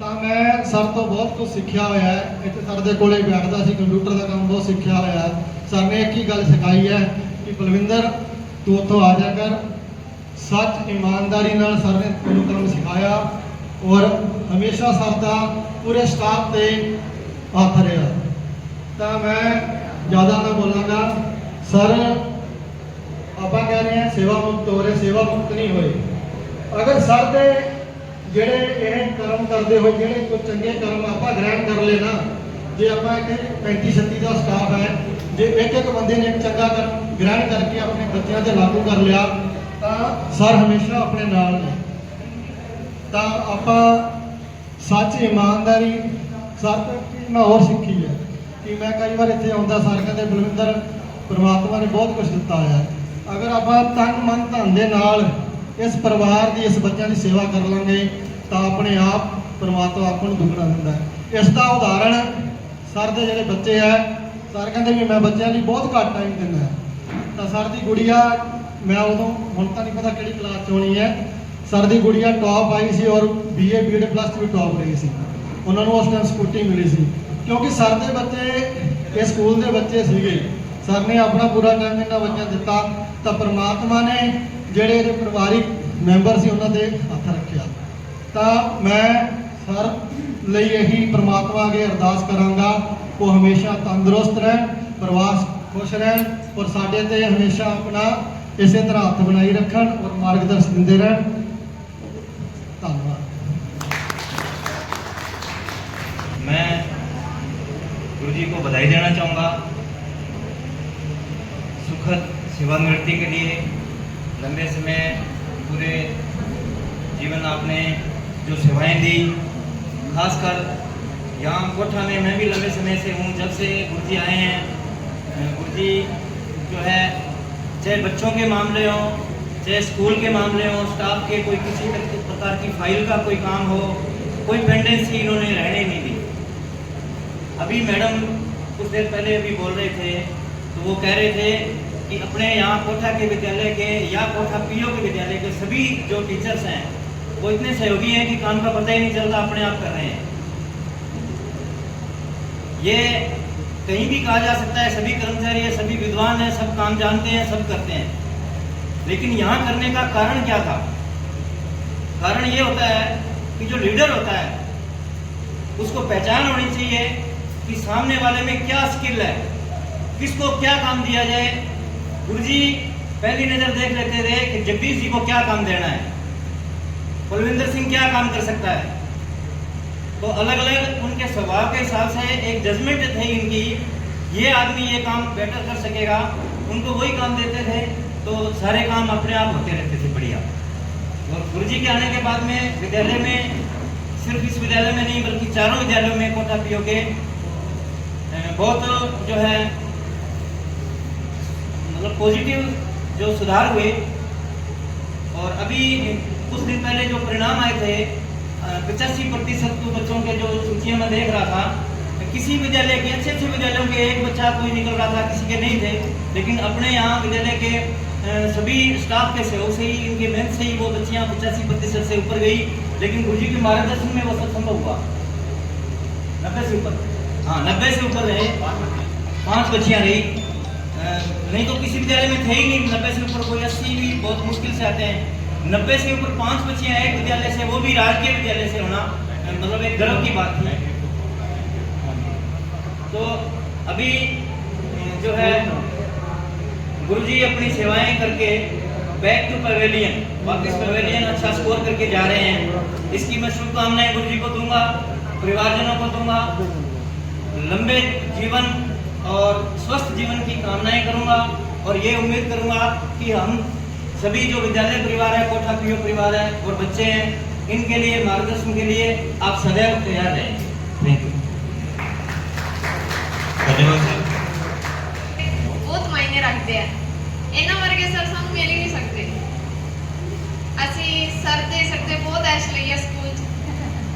तो मैं सर तो बहुत कुछ सीखा हुआ है। इतने सर के कोले बैठता सी, कंप्यूटर का काम बहुत सीखा हुआ है। सर ने एक ही गल सिखाई है कि बलविंदर तू उतों आ जाकर, सच ईमानदारी नाल सर ने तेनों काम सिखाया और हमेशा सर का पूरे स्टाफ से हथ रहा। तो मैं ज़्यादा ना बोलांगा। सर आप कह रहे हैं सेवा मुक्त हो रहे, सेवा मुक्त नहीं हुए। अगर सर के ਜਿਹੜੇ ਇਹ कर्म करते हुए ਜਿਹੜੇ कुछ चंगे कर्म आप ग्रहण कर लेना, जे आप 35-36 का स्टाफ है, जे एक बंदे ने एक चंगा कर्म ग्रहण करके अपने बच्चों से लागू कर लिया तो सर हमेशा अपने नाल ने। तो आप सच ईमानदारी सर तो मैं और सीखी है कि मैं कई बार इतने आता सर कहते बलविंदर परमात्मा ने बहुत कुछ दिता है, अगर आप तन मन धन के नाल इस परिवार की इस बच्चों की सेवा कर लेंगे तो अपने आप परमात्मा आपको दुगना दिता है। इसका उदाहरण सर के जोड़े बच्चे है, सर कहते भी मैं बच्चों की बहुत घट टाइम देना है। तो सर की गुड़िया मैं उदों हूँ तो नहीं पता कि क्लास च होनी है, सर की गुड़िया टॉप आई सी और BA BEd प्लस भी टॉप रही सी। उन्होंने उस टाइम स्कूटी मिली सी क्योंकि सर के बच्चे ये स्कूल के बच्चे सीगे। सर ने अपना पूरा टाइम इन्होंने बच्चों दिता। तो परमात्मा ने ਜਿਹੜੇ ਇਹਦੇ ਪਰਿਵਾਰਿਕ ਮੈਂਬਰ ਸੀ ਉਹਨਾਂ ਦੇ ਹੱਥ ਰੱਖਿਆ। ਤਾਂ ਮੈਂ ਸਰ ਲਈ ਇਹੀ ਪ੍ਰਮਾਤਮਾ ਅੱਗੇ ਅਰਦਾਸ ਕਰਾਂਗਾ ਉਹ ਹਮੇਸ਼ਾ ਤੰਦਰੁਸਤ ਰਹਿਣ, ਪਰਿਵਾਰ ਖੁਸ਼ ਰਹਿਣ ਔਰ ਸਾਡੇ ਤੇ ਹਮੇਸ਼ਾ ਆਪਣਾ ਇਸੇ ਤਰ੍ਹਾਂ ਹੱਥ ਬਣਾਈ ਰੱਖਣ ਔਰ ਮਾਰਗਦਰਸ਼ਨ ਦਿੰਦੇ ਰਹਿਣ। ਧੰਨਵਾਦ। मैं गुरु जी को बधाई देना चाहूँगा सुखद सेवानिवृत्ति के लिए। लंबे समय पूरे जीवन आपने जो सेवाएं दी, खासकर यहाँ कोठा में मैं भी लंबे समय से हूँ। जब से गुरु जी आए हैं, गुरु जी जो है चाहे बच्चों के मामले हों, चाहे स्कूल के मामले हों, स्टाफ के कोई किसी प्रकार की फाइल का कोई काम हो, कोई पेंडेंसी इन्होंने रहने नहीं दी। अभी मैडम कुछ देर पहले अभी बोल रहे थे तो वो कह रहे थे कि अपने यहाँ कोठा के विद्यालय के या कोठा PO के विद्यालय के सभी जो टीचर्स हैं वो इतने सहयोगी हैं कि काम का पता ही नहीं चलता, अपने आप कर रहे हैं। ये कहीं भी कहा जा सकता है, सभी कर्मचारी हैं, सभी विद्वान हैं, सब काम जानते हैं, सब करते हैं। लेकिन यहाँ करने का कारण क्या था? कारण ये होता है कि जो लीडर होता है उसको पहचान होनी चाहिए कि सामने वाले में क्या स्किल है, किसको क्या काम दिया जाए। गुरुजी पहली नजर देख लेते थे कि जगदीश जी को क्या काम देना है, बलविंदर सिंह क्या काम कर सकता है। तो अलग अलग उनके स्वभाव के हिसाब से एक जजमेंट थे इनकी, ये आदमी ये काम बेटर कर सकेगा, उनको वही काम देते थे तो सारे काम अपने आप होते रहते थे बढ़िया। और गुरुजी के आने के बाद में विद्यालय में, सिर्फ इस विद्यालय में नहीं बल्कि चारों विद्यालयों में कोठा PO के बहुत जो है मतलब पॉजिटिव जो सुधार हुए। और अभी कुछ दिन पहले जो परिणाम आए थे 85% बच्चों के जो सूचियों में देख रहा था, किसी विद्यालय के अच्छे विद्यालयों के एक बच्चा कोई निकल रहा था, किसी के नहीं थे। लेकिन अपने यहाँ विद्यालय के सभी स्टाफ के सहयोग से ही, इनके मेहनत से ही वो बच्चियाँ 85% से ऊपर गई। लेकिन गुरु जी के मार्गदर्शन में वो सब संभव हुआ। 90 से ऊपर, हाँ 90 से ऊपर रहे, 5 बच्चियाँ रही। नहीं तो किसी विद्यालय में थे ही नहीं 90 से ऊपर, कोई 80 भी बहुत मुश्किल से आते हैं। 90 से ऊपर 5 बच्चियाँ एक विद्यालय से, वो भी राजकीय विद्यालय से होना मतलब एक गर्व की बात थी। तो अभी जो है गुरुजी अपनी सेवाएं करके बैक टू पवेलियन, वापस पवेलियन अच्छा स्कोर करके जा रहे हैं। इसकी मैं शुभकामनाएं गुरु जी को दूंगा, परिवारजनों को दूंगा। लंबे जीवन और स्वस्थ जीवन की कामनाएं करूंगा और ये उम्मीद करूंगा कि हम सभी जो विद्यालय परिवार है, कोठा पीओ परिवार है और बच्चे हैं, इनके लिए मार्गदर्शन के लिए आप सदैव तैयार रहें। Thank you. धन्यवाद सर। बहुत मायने रखते हैं। इन्हों वर्गे सर सानू मिल ही नहीं सकते। असी सर दे सकते बहुत ऐश लई है स्कूल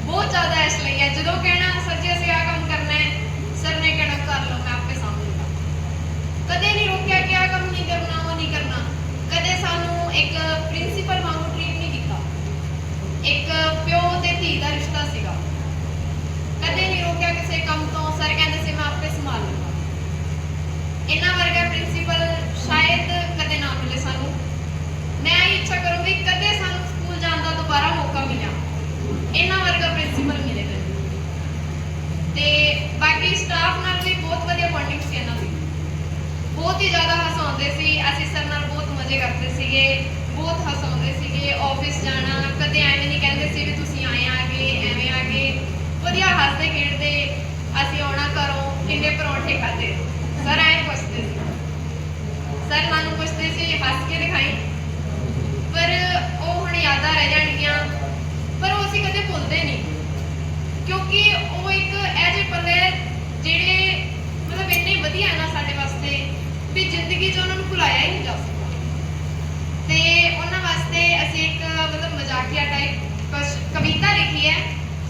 बहुत ज़्यादा ऐश लई है। जो कहना सर जी असं आ काम करना है, सर ने कहना कर लो, मैं आपके सामने कदे नहीं रोकया कि आ काम नहीं करना, वो नहीं करना। कदे सानू एक प्रिंसीपल वांगू ट्रीट नहीं किया। एक प्यो ते धी का रिश्ता सीगा। कदे नहीं रोकया किसी काम तो। सर कहते सी मैं आपे संभाल लूँगा। इन्हों वर्गा प्रिंसीपल शायद कदे ना मिले सानू। मैं ये इच्छा करूँगी कदे सानू स्कूल जाने का दोबारा मौका मिला, इन्हों वर्गा प्रिंसीपल मिले। ते बाकी स्टाफ नाल भी बहुत वधिया बॉन्डिंग सी इन्हां दी। बहुत ही ज़्यादा हसाउंदे सी। असीं सर नाल बहुत मजे करते सीगे, बहुत हसाउंदे सीगे। ऑफिस जाना कदे एवें नहीं कहंदे सी भी तुसीं आए आ गए, एवें आ गए। वधिया हसदे खेडदे असीं आउणा घरों किन्ने परौंठे खाधे, सर आए पुछदे सी। सर सानू पुछदे सी हस के दिखाई, पर वो हुण यादां रह जाणगीਆਂ, पर वो असीं कदे भुलदे नहीं, क्योंकि वो एक ऐसे पल है ਜਿਹੜੇ मतलब इन्ने वधिया है ना साडे वास्ते भी जिंदगी च उन्होंने भुलाया ही नहीं जा सकता। ते उन्होंने वास्ते असीं एक मतलब मजाकिया टाइप कुछ कविता लिखी है,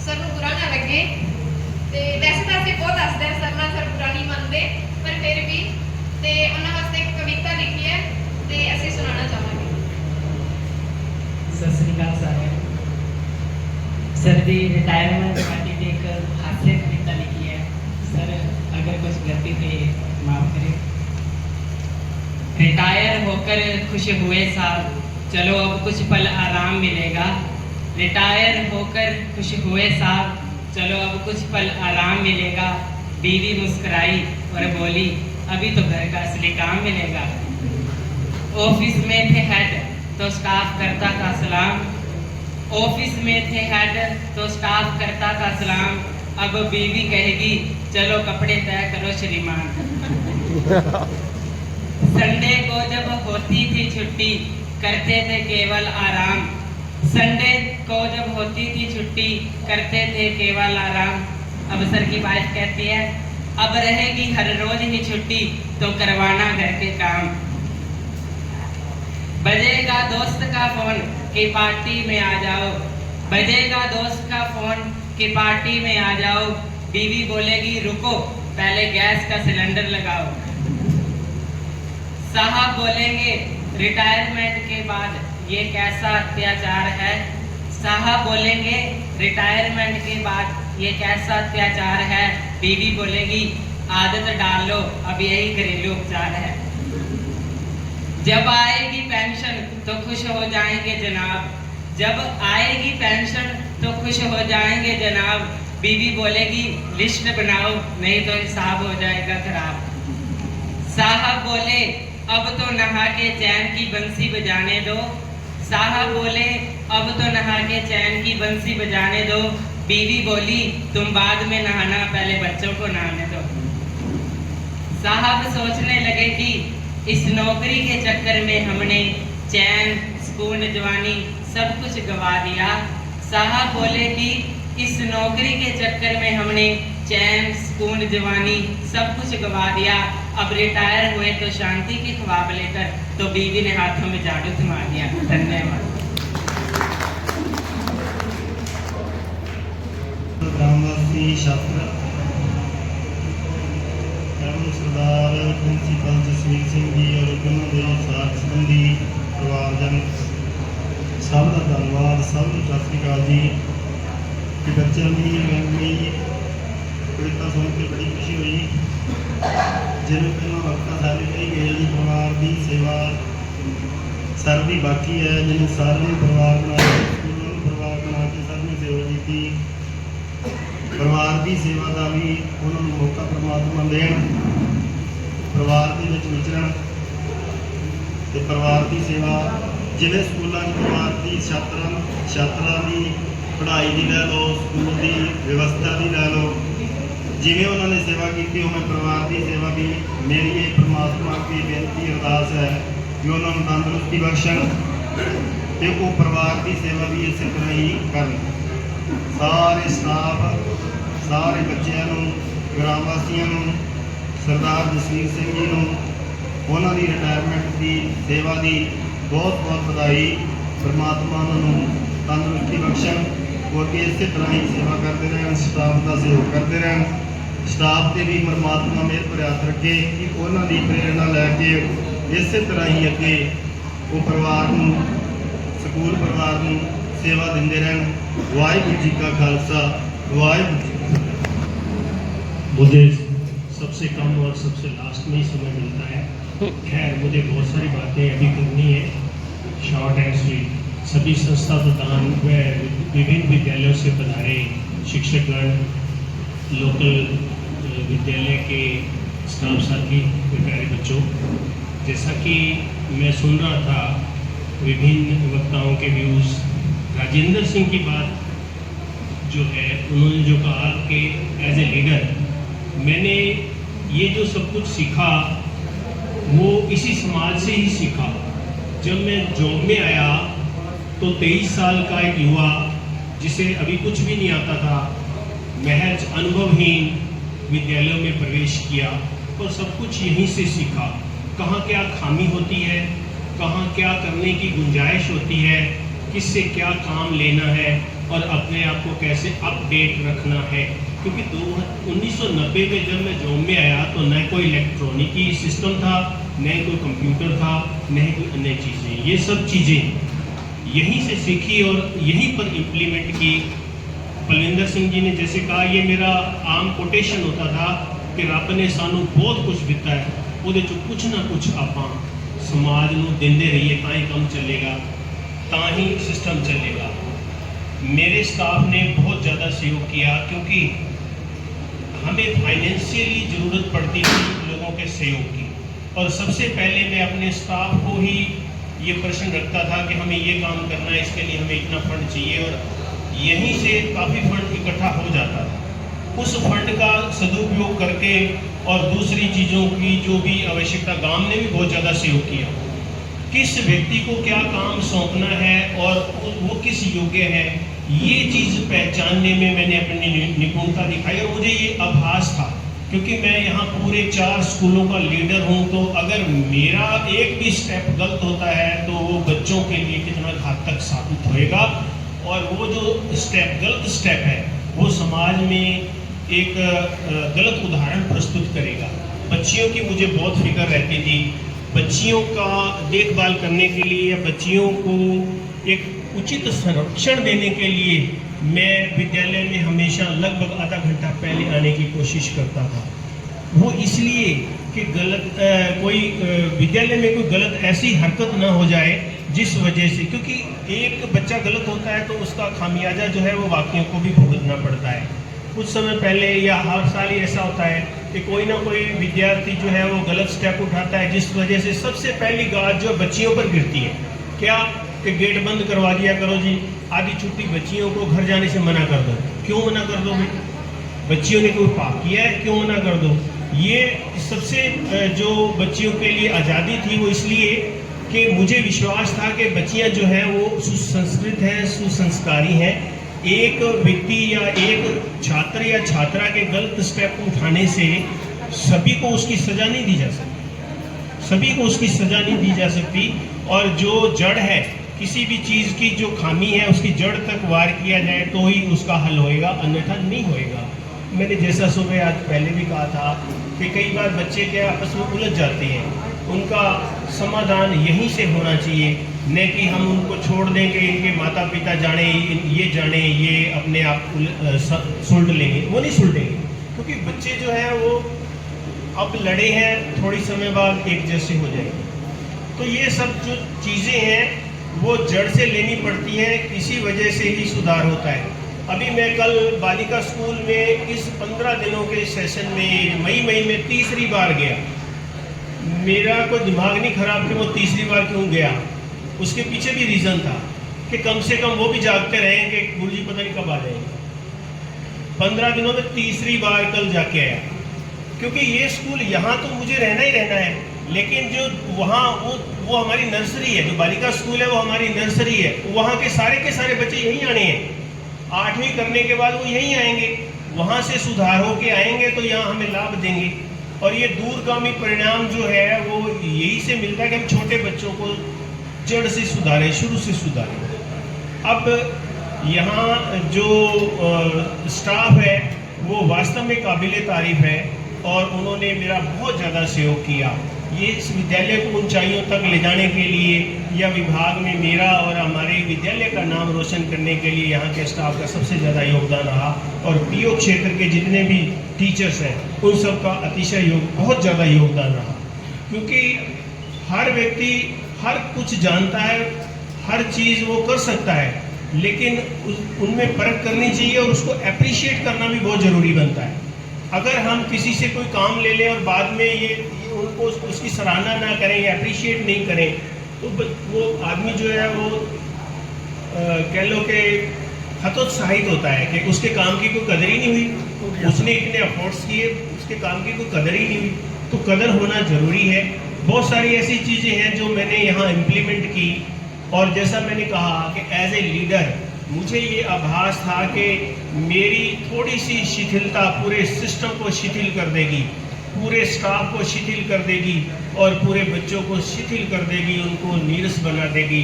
सर नूं बुरा ना लगे। ते वैसे तो असीं बहुत हसदे हैं सर नाल, सर बुरा नहीं मानते, पर फिर भी ते उन्होंने वास्ते एक कविता लिखी है ते असीं सुनाना चाहांगे। सत श्री अकाल सारे। सर दी रिटायरमेंट पार्टी की एक हास्य कविता लिखी है। सर अगर कुछ गलती पे माफ करें। रिटायर होकर खुश हुए साहब, चलो अब कुछ पल आराम मिलेगा। रिटायर होकर खुश हुए साहब, चलो अब कुछ पल आराम मिलेगा। बीवी मुस्कुराई और बोली अभी तो घर का असली काम मिलेगा। ऑफिस में थे हेड तो स्टाफ करता था सलाम। ऑफिस में थे हेड तो स्टाफ करता था सलाम। अब बीवी कहेगी चलो कपड़े तय करो श्रीमान। संडे को जब होती थी छुट्टी करते थे केवल आराम। संडे को जब होती थी छुट्टी करते थे केवल आराम। अब सर की वाइफ कहती है अब रहेगी हर रोज ही छुट्टी तो करवाना घर के काम। बजेगा दोस्त का फोन कि पार्टी में आ जाओ। बजेगा दोस्त का फोन कि पार्टी में आ जाओ। बीवी बोलेगी रुको पहले गैस का सिलेंडर लगाओ। साहब बोलेंगे रिटायरमेंट के बाद ये कैसा अत्याचार है। साहब बोलेंगे रिटायरमेंट के बाद ये कैसा अत्याचार है। बीवी बोलेगी आदत डाल लो अब यही घरेलू उपचार है। जब आएगी पेंशन तो खुश हो जाएंगे जनाब। जब आएगी पेंशन तो खुश हो जाएंगे जनाब। बीवी बोलेगी लिस्ट बनाओ नहीं तो हिसाब हो जाएगा खराब। साहब बोले अब तो नहा के चैन की बंसी बजाने दो। साहब बोले अब तो नहा के चैन की बंसी बजाने दो। बीवी बोली तुम बाद में नहाना पहले बच्चों को नहाने दो। साहब सोचने लगे कि इस नौकरी के चक्कर में हमने चैन सुकून जवानी सब कुछ गवा दिया। साहब बोले कि इस नौकरी के चक्कर में हमने चैन सुकून जवानी सब कुछ गवा दिया। अब रिटायर हुए तो शांति के ख्वाब लेकर, तो बीवी ने हाथों में झाड़ू थमा दिया। धन्यवाद। ग्रामवासी छात्र सरदार प्रिंसीपल जसवीर सिंह जी और उन्होंने साथ संबंधी परिवारजन सब का धन्यवाद। सब सत श्री अकाल जी। कि बच्चों की गई कविता सुन के बड़ी खुशी हुई। जिन्हें पहला वक्ता सारे कही गए जी परिवार की सेवा सर भी बाकी है। जिन्हें सारे परिवार बना स्कूलों परिवार बना के सर ने सेवा की। परिवार की सेवा का भी उन्होंने मौका परमात्मा देन परिवार के विचरण ते परिवार की सेवा ਜਿਵੇਂ ਸਕੂਲਾਂ 'ਚ ਪਰਿਵਾਰ ਦੀ ਛਾਤਰਾਂ ਦੀ ਪੜ੍ਹਾਈ ਦੀ ਲੈ ਲਓ, ਸਕੂਲ ਦੀ ਵਿਵਸਥਾ ਦੀ ਲੈ ਲਓ, ਜਿਵੇਂ ਉਹਨਾਂ ਨੇ ਸੇਵਾ ਕੀਤੀ ਉਵੇਂ ਪਰਿਵਾਰ ਦੀ ਸੇਵਾ ਵੀ ਮੇਰੀ ਇਹ ਪ੍ਰਮਾਤਮਾ ਅੱਗੇ ਬੇਨਤੀ ਅਰਦਾਸ ਹੈ ਕਿ ਉਹਨਾਂ ਨੂੰ ਤੰਦਰੁਸਤੀ ਬਖਸ਼ਣ ਤੇ ਉਹ ਪਰਿਵਾਰ ਦੀ ਸੇਵਾ ਵੀ ਇਸੇ ਤਰ੍ਹਾਂ ਹੀ ਕਰਨ। ਸਾਰੇ ਸਟਾਫ, ਸਾਰੇ ਬੱਚਿਆਂ ਨੂੰ, ਗ੍ਰਾਮ ਵਾਸੀਆਂ ਨੂੰ, ਸਰਦਾਰ ਜਸਵੀਰ ਸਿੰਘ ਜੀ ਨੂੰ ਉਹਨਾਂ ਦੀ ਰਿਟਾਇਰਮੈਂਟ ਦੀ ਸੇਵਾ ਦੀ ਬਹੁਤ ਬਹੁਤ ਵਧਾਈ। ਪਰਮਾਤਮਾ ਉਹਨਾਂ ਨੂੰ ਤੰਦਰੁਸਤੀ ਬਖਸ਼ਣ, ਉਹ ਅੱਗੇ ਇਸੇ ਤਰ੍ਹਾਂ ਹੀ ਸੇਵਾ ਕਰਦੇ ਰਹਿਣ, ਸਟਾਫ ਦਾ ਸਹਿਯੋਗ ਕਰਦੇ ਰਹਿਣ। ਸਟਾਫ 'ਤੇ ਵੀ ਪਰਮਾਤਮਾ ਮਿਹਰ ਭਰਿਆ ਹੱਥ ਰੱਖੇ ਕਿ ਉਹਨਾਂ ਦੀ ਪ੍ਰੇਰਣਾ ਲੈ ਕੇ ਇਸੇ ਤਰ੍ਹਾਂ ਹੀ ਅੱਗੇ ਉਹ ਪਰਿਵਾਰ ਨੂੰ, ਸਕੂਲ ਪਰਿਵਾਰ ਨੂੰ सेवा देंदे रहन। वाहिगुरू जी का खालसा, वाहिगुरू जी की फतेह। मुझे सबसे कम और सबसे लास्ट में ही समय मिलता है। खैर मुझे बहुत सारी बातें अभी करनी है, शॉर्ट एंड स्वीट। सभी संस्था प्रधान व विभिन्न विद्यालयों से पधारे शिक्षकगण, लोकल विद्यालय के स्टाफ साथी, प्यारे बच्चों, जैसा कि मैं सुन रहा था विभिन्न वक्ताओं के व्यूज़, राजेंद्र सिंह की बात जो है, उन्होंने जो कहा कि एज ए लीडर मैंने ये जो सब कुछ सीखा वो इसी समाज से ही सीखा। जब मैं जॉब में आया तो 23 साल का एक युवा जिसे अभी कुछ भी नहीं आता था, महज अनुभवहीन विद्यालयों में प्रवेश किया और सब कुछ यहीं से सीखा। कहाँ क्या खामी होती है, कहाँ क्या करने की गुंजाइश होती है, किससे क्या काम लेना है और अपने आप को कैसे अपडेट रखना है। क्योंकि 1990 में जब मैं जॉब में आया तो न कोई इलेक्ट्रॉनिकी सिस्टम था, न कोई कंप्यूटर था, न कोई अन्य चीज़ें। ये सब चीज़ें यहीं से सीखी और यहीं पर इम्प्लीमेंट की। बलविंदर सिंह जी ने जैसे कहा, ये मेरा आम कोटेशन होता था कि रब ने सानू बहुत कुछ दिता है, ਉਹਦੇ ਚੋਂ कुछ ना कुछ ਆਪਾਂ समाज ਨੂੰ ਦਿੰਦੇ रहिए, ਤਾਂ ही काम चलेगा, ਤਾਂ ही सिस्टम चलेगा। मेरे स्टाफ ने बहुत ज़्यादा सहयोग किया क्योंकि हमें फाइनेंशियली ज़रूरत पड़ती थी लोगों के सहयोग की। और सबसे पहले मैं अपने स्टाफ को ही ये प्रश्न रखता था कि हमें ये काम करना है, इसके लिए हमें इतना फंड चाहिए, और यहीं से काफ़ी फंड इकट्ठा हो जाता था। उस फंड का सदुपयोग करके और दूसरी चीज़ों की जो भी आवश्यकता, गांव ने भी बहुत ज़्यादा सहयोग किया। किस व्यक्ति को क्या काम सौंपना है और वो किस योग्य है, ये चीज़ पहचानने में मैंने अपनी निपुणता दिखाई। और मुझे ये आभास था क्योंकि मैं यहाँ पूरे 4 स्कूलों का लीडर हूँ, तो अगर मेरा एक भी स्टेप गलत होता है तो वो बच्चों के लिए कितना घातक साबित होएगा। और वो जो गलत स्टेप है वो समाज में एक गलत उदाहरण प्रस्तुत करेगा। बच्चियों की मुझे बहुत फिक्र रहती थी। बच्चियों का देखभाल करने के लिए या बच्चियों को एक उचित संरक्षण देने के लिए मैं विद्यालय में हमेशा लगभग आधा घंटा पहले आने की कोशिश करता था। वो इसलिए कि कोई विद्यालय में कोई गलत ऐसी हरकत ना हो जाए जिस वजह से, क्योंकि एक बच्चा गलत होता है तो उसका खामियाजा जो है वो बाकियों को भी भुगतना पड़ता है। कुछ समय पहले या हर साल ही ऐसा होता है कि कोई ना कोई विद्यार्थी जो है वो गलत स्टेप उठाता है, जिस वजह से सबसे पहली गाज जो बच्चियों पर गिरती है। क्या कि गेट बंद करवा दिया करो जी, आधी छुट्टी बच्चियों को घर जाने से मना कर दो। क्यों मना कर दो भाई? बच्चियों ने कोई पाप किया है, क्यों मना कर दो? ये सबसे जो बच्चियों के लिए आज़ादी थी वो इसलिए कि मुझे विश्वास था कि बच्चियाँ जो हैं वो सुसंस्कृत हैं, सुसंस्कारी हैं। एक व्यक्ति या एक छात्र या छात्रा के गलत स्टेप उठाने से सभी को उसकी सज़ा नहीं दी जा सकती, सभी को उसकी सज़ा नहीं दी जा सकती। और जो जड़ है किसी भी चीज़ की, जो खामी है उसकी जड़ तक वार किया जाए तो ही उसका हल होएगा, अन्यथा नहीं होएगा। मैंने जैसा सुबह आज पहले भी कहा था कि कई बार बच्चे क्या आपस में उलझ जाते हैं, उनका समाधान यहीं से होना चाहिए, न कि हम उनको छोड़ देंगे इनके माता पिता जाने, ये अपने आप सुलट लेंगे। वो नहीं सुलटेंगे क्योंकि बच्चे जो हैं वो अब लड़े हैं, थोड़ी समय बाद एक जैसे हो जाएंगे। तो ये सब जो चीज़ें हैं वो जड़ से लेनी पड़ती हैं, इसी वजह से ही सुधार होता है। अभी मैं कल बालिका स्कूल में इस 15 दिनों के सेशन में मई में तीसरी बार गया। मेरा कोई दिमाग नहीं खराब कि वो तीसरी बार क्यों गया, उसके पीछे भी रीज़न था कि कम से कम वो भी जागते रहे कि गुरुजी पता नहीं कब आ जाएंगे। 15 दिनों में तीसरी बार कल जाके आया, क्योंकि ये स्कूल यहाँ तो मुझे रहना ही रहना है, लेकिन जो वहाँ वो हमारी नर्सरी है, जो बालिका स्कूल है वो हमारी नर्सरी है, वहाँ के सारे बच्चे यहीं आने हैं। 8वीं करने के बाद वो यहीं आएंगे, वहाँ से सुधार होके आएंगे तो यहाँ हमें लाभ देंगे। और ये दूरगामी परिणाम जो है वो यही से मिलता है कि हम छोटे बच्चों को जड़ से सुधारें, शुरू से सुधारें। अब यहाँ जो स्टाफ है वो वास्तव में काबिल तारीफ है और उन्होंने मेरा बहुत ज़्यादा सहयोग किया। ये इस विद्यालय को ऊंचाइयों तक ले जाने के लिए या विभाग में मेरा और हमारे विद्यालय का नाम रोशन करने के लिए यहाँ के स्टाफ का सबसे ज़्यादा योगदान रहा। और पीओ क्षेत्र के जितने भी टीचर्स हैं उन सब का अतिशय बहुत ज़्यादा योगदान रहा, क्योंकि हर व्यक्ति हर कुछ जानता है, हर चीज़ वो कर सकता है, लेकिन उनमें परख करनी चाहिए और उसको अप्रिशिएट करना भी बहुत ज़रूरी बनता है। अगर हम किसी से कोई काम ले लें और बाद में ये उनको उसकी सराहना ना करें या अप्रिशिएट नहीं करें, तो वो आदमी जो है वो कह लो कि हतोत्साहित होता है कि उसके काम की कोई कदर ही नहीं हुई, उसने इतने एफर्ट्स किए, उसके काम की कोई कदर ही नहीं हुई। तो कदर होना ज़रूरी है। बहुत सारी ऐसी चीज़ें हैं जो मैंने यहाँ इम्प्लीमेंट की, और जैसा मैंने कहा कि एज ए लीडर मुझे ये आभास था कि मेरी थोड़ी सी शिथिलता पूरे सिस्टम को शिथिल कर देगी, पूरे स्टाफ को शिथिल कर देगी और पूरे बच्चों को शिथिल कर देगी, उनको नीरस बना देगी।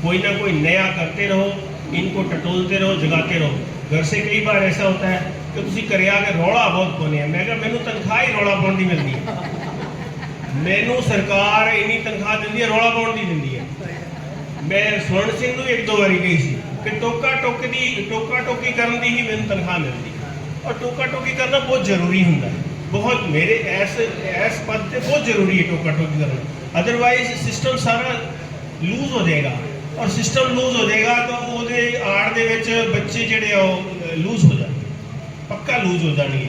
कोई ना कोई नया करते रहो, इनको टटोलते रहो, जगाते रहो। घर से कई बार ऐसा होता है कि तुसी करिया के रौला बहुत पाने हैं। मैं कहा मैनू तनख्वाह ही रौला पाने की मिलती है, मैनू सरकार इन्नी तनख्वाह दी है, रौला पाने की दी है। मैं स्वर्ण सिंह को 1-2 बारी गई सी कि टोका टोकी करने की ही मैंने तनख्वाह मिलती, और टोका टोकी करना बहुत जरूरी होता है, बहुत मेरे ऐस पद से बहुत जरूरी है टोका टोकी करना। अदरवाइज सिस्टम सारा लूज हो जाएगा, और सिस्टम लूज हो जाएगा तो ਉਹਦੇ ਆੜ ਦੇ ਵਿੱਚ ਬੱਚੇ ਜਿਹੜੇ ਉਹ ਲੂਜ਼ ਹੋ ਜਾਣਗੇ, ਪੱਕਾ ਲੂਜ਼ ਹੋ ਜਾਣਗੇ।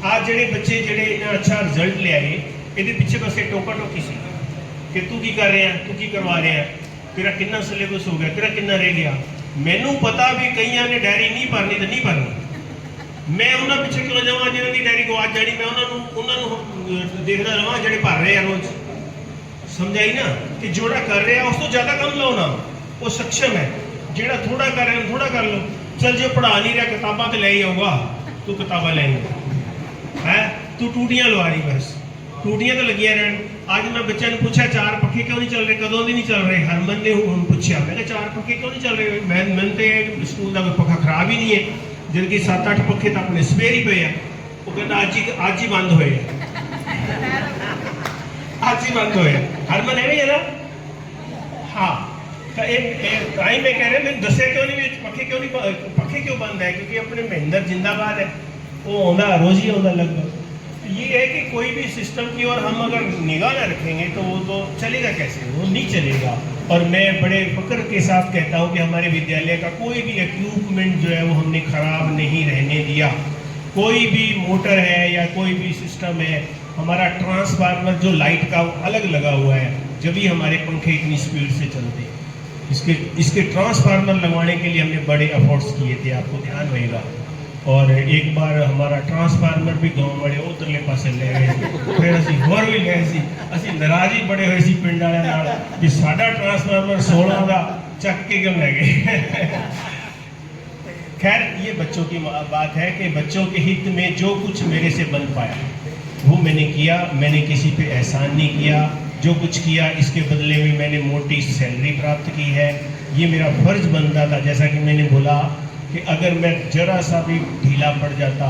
ਆ ਜਿਹੜੇ ਬੱਚੇ ਜਿਹੜੇ ਇਹਨਾਂ ਅੱਛਾ ਰਿਜ਼ਲਟ ਲਿਆਏ, ਇਹਦੇ ਪਿੱਛੇ ਬਸ ਇਹ ਟੋਕਾ ਟੋਕੀ ਸੀ ਕਿ ਤੂੰ ਕੀ ਕਰ ਰਿਹਾ, ਤੂੰ ਕੀ ਕਰਵਾ ਰਿਹਾ, तेरा कितना सिलेबस हो गया, तेरा कितना रह गया। मैनू पता भी कईयां ने डायरी नहीं भरनी तो नहीं भरनी, मैं उन्होंने पिछे क्यों जावां जिन्हों की डायरी गवाच जानी, मैं उन्होंने देखना रहा जो भर रहे हैं रोज। समझाई ना कि जोड़ा कर रहे हैं उस तो ज़्यादा कम लो ना, वो सक्षम है। जोड़ा थोड़ा कर रहे हैं थोड़ा कर लो, चल जो पढ़ा नहीं रहा किताबा तो ले ही आऊगा, तू किताबा लेंगे है, तू टूटियाँ लवा रही, बस टूटियाँ तो लगियां रहन। आज मैं बच्चे ने पूछा 4 पखे क्यों नहीं चल रहे, कदों भी नहीं चल रहे। हरमन ने पूछा, मैं 4 पखे क्यों नहीं चल रहे। मैं तो स्कूल का कोई पखा खराब ही नहीं है, जिनकी 7-8 पखे तो अपने सवेर ही पे है। वो कहना आज ही बंद होए, आज ही बंद होए। हरमन है ना, हाँ तो ताई मैं कह रहा मैंने दसिया क्यों नहीं पखे क्यों बंद है, क्योंकि अपने महेंद्र जिंदाबाद है, वो आंदा रोज ही आंदा लगभग। ये है कि कोई भी सिस्टम की और हम अगर निगाह ना रखेंगे तो वो तो चलेगा कैसे, वो नहीं चलेगा। और मैं बड़े फक्र के साथ कहता हूँ कि हमारे विद्यालय का कोई भी इक्विपमेंट जो है वो हमने ख़राब नहीं रहने दिया। कोई भी मोटर है या कोई भी सिस्टम है, हमारा ट्रांसफार्मर जो लाइट का अलग लगा हुआ है, जब भी हमारे पंखे इतनी स्पीड से चलते, इसके ट्रांसफार्मर लगवाने के लिए हमने बड़े एफर्ट्स किए थे, आपको ध्यान रहेगा। और एक बार हमारा ट्रांसफार्मर भी गाँव वाले उधरले पासे ले गए, फिर असी होर भी गए सी, असी नाराज ही बड़े हुए सी पिंड वाले नाल कि साडा ट्रांसफार्मर 16 का चक के क्यों ले गए। खैर ये बच्चों की बात है कि बच्चों के हित में जो कुछ मेरे से बन पाया वो मैंने किया। मैंने किसी पे एहसान नहीं किया, जो कुछ किया इसके बदले में मैंने मोटी सैलरी प्राप्त की है। ये मेरा फर्ज बनता था, जैसा कि मैंने बोला कि अगर मैं जरा सा भी ढीला पड़ जाता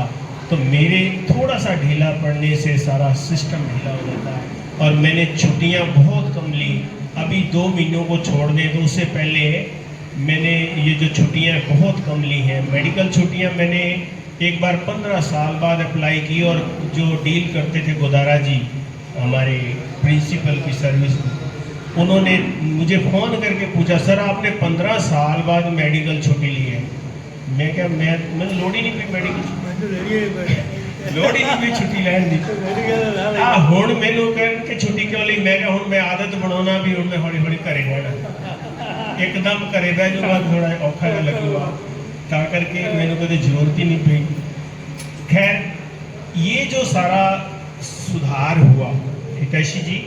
तो मेरे थोड़ा सा ढीला पड़ने से सारा सिस्टम ढीला हो जाता है। और मैंने छुट्टियां बहुत कम ली, अभी 2 महीनों को छोड़ दें तो उससे पहले मैंने ये जो छुट्टियां बहुत कम ली हैं। मेडिकल छुट्टियां मैंने एक बार 15 साल बाद अप्लाई की, और जो डील करते थे गोदारा जी हमारे प्रिंसिपल की सर्विस, उन्होंने मुझे फ़ोन करके पूछा, सर आपने 15 साल बाद मेडिकल छुट्टी ली है। मैं क्या मैं लोड़ ही नहीं पी मेडिकल लोड़ ही नहीं पी छुट्टी लैन दी। हुण मैनू कह के छुट्टी क्यों ली, मैं क्या हुण मैं आदत बनाना भी हुण मैं हौली हौली घरे जाना। एकदम घरे बह जाऊंगा थोड़ा औखा जिहा लगूगा, ता करके मैंने कभी जरूरत ही नहीं पई। खैर ये जो सारा सुधार हुआ हितैषी जी,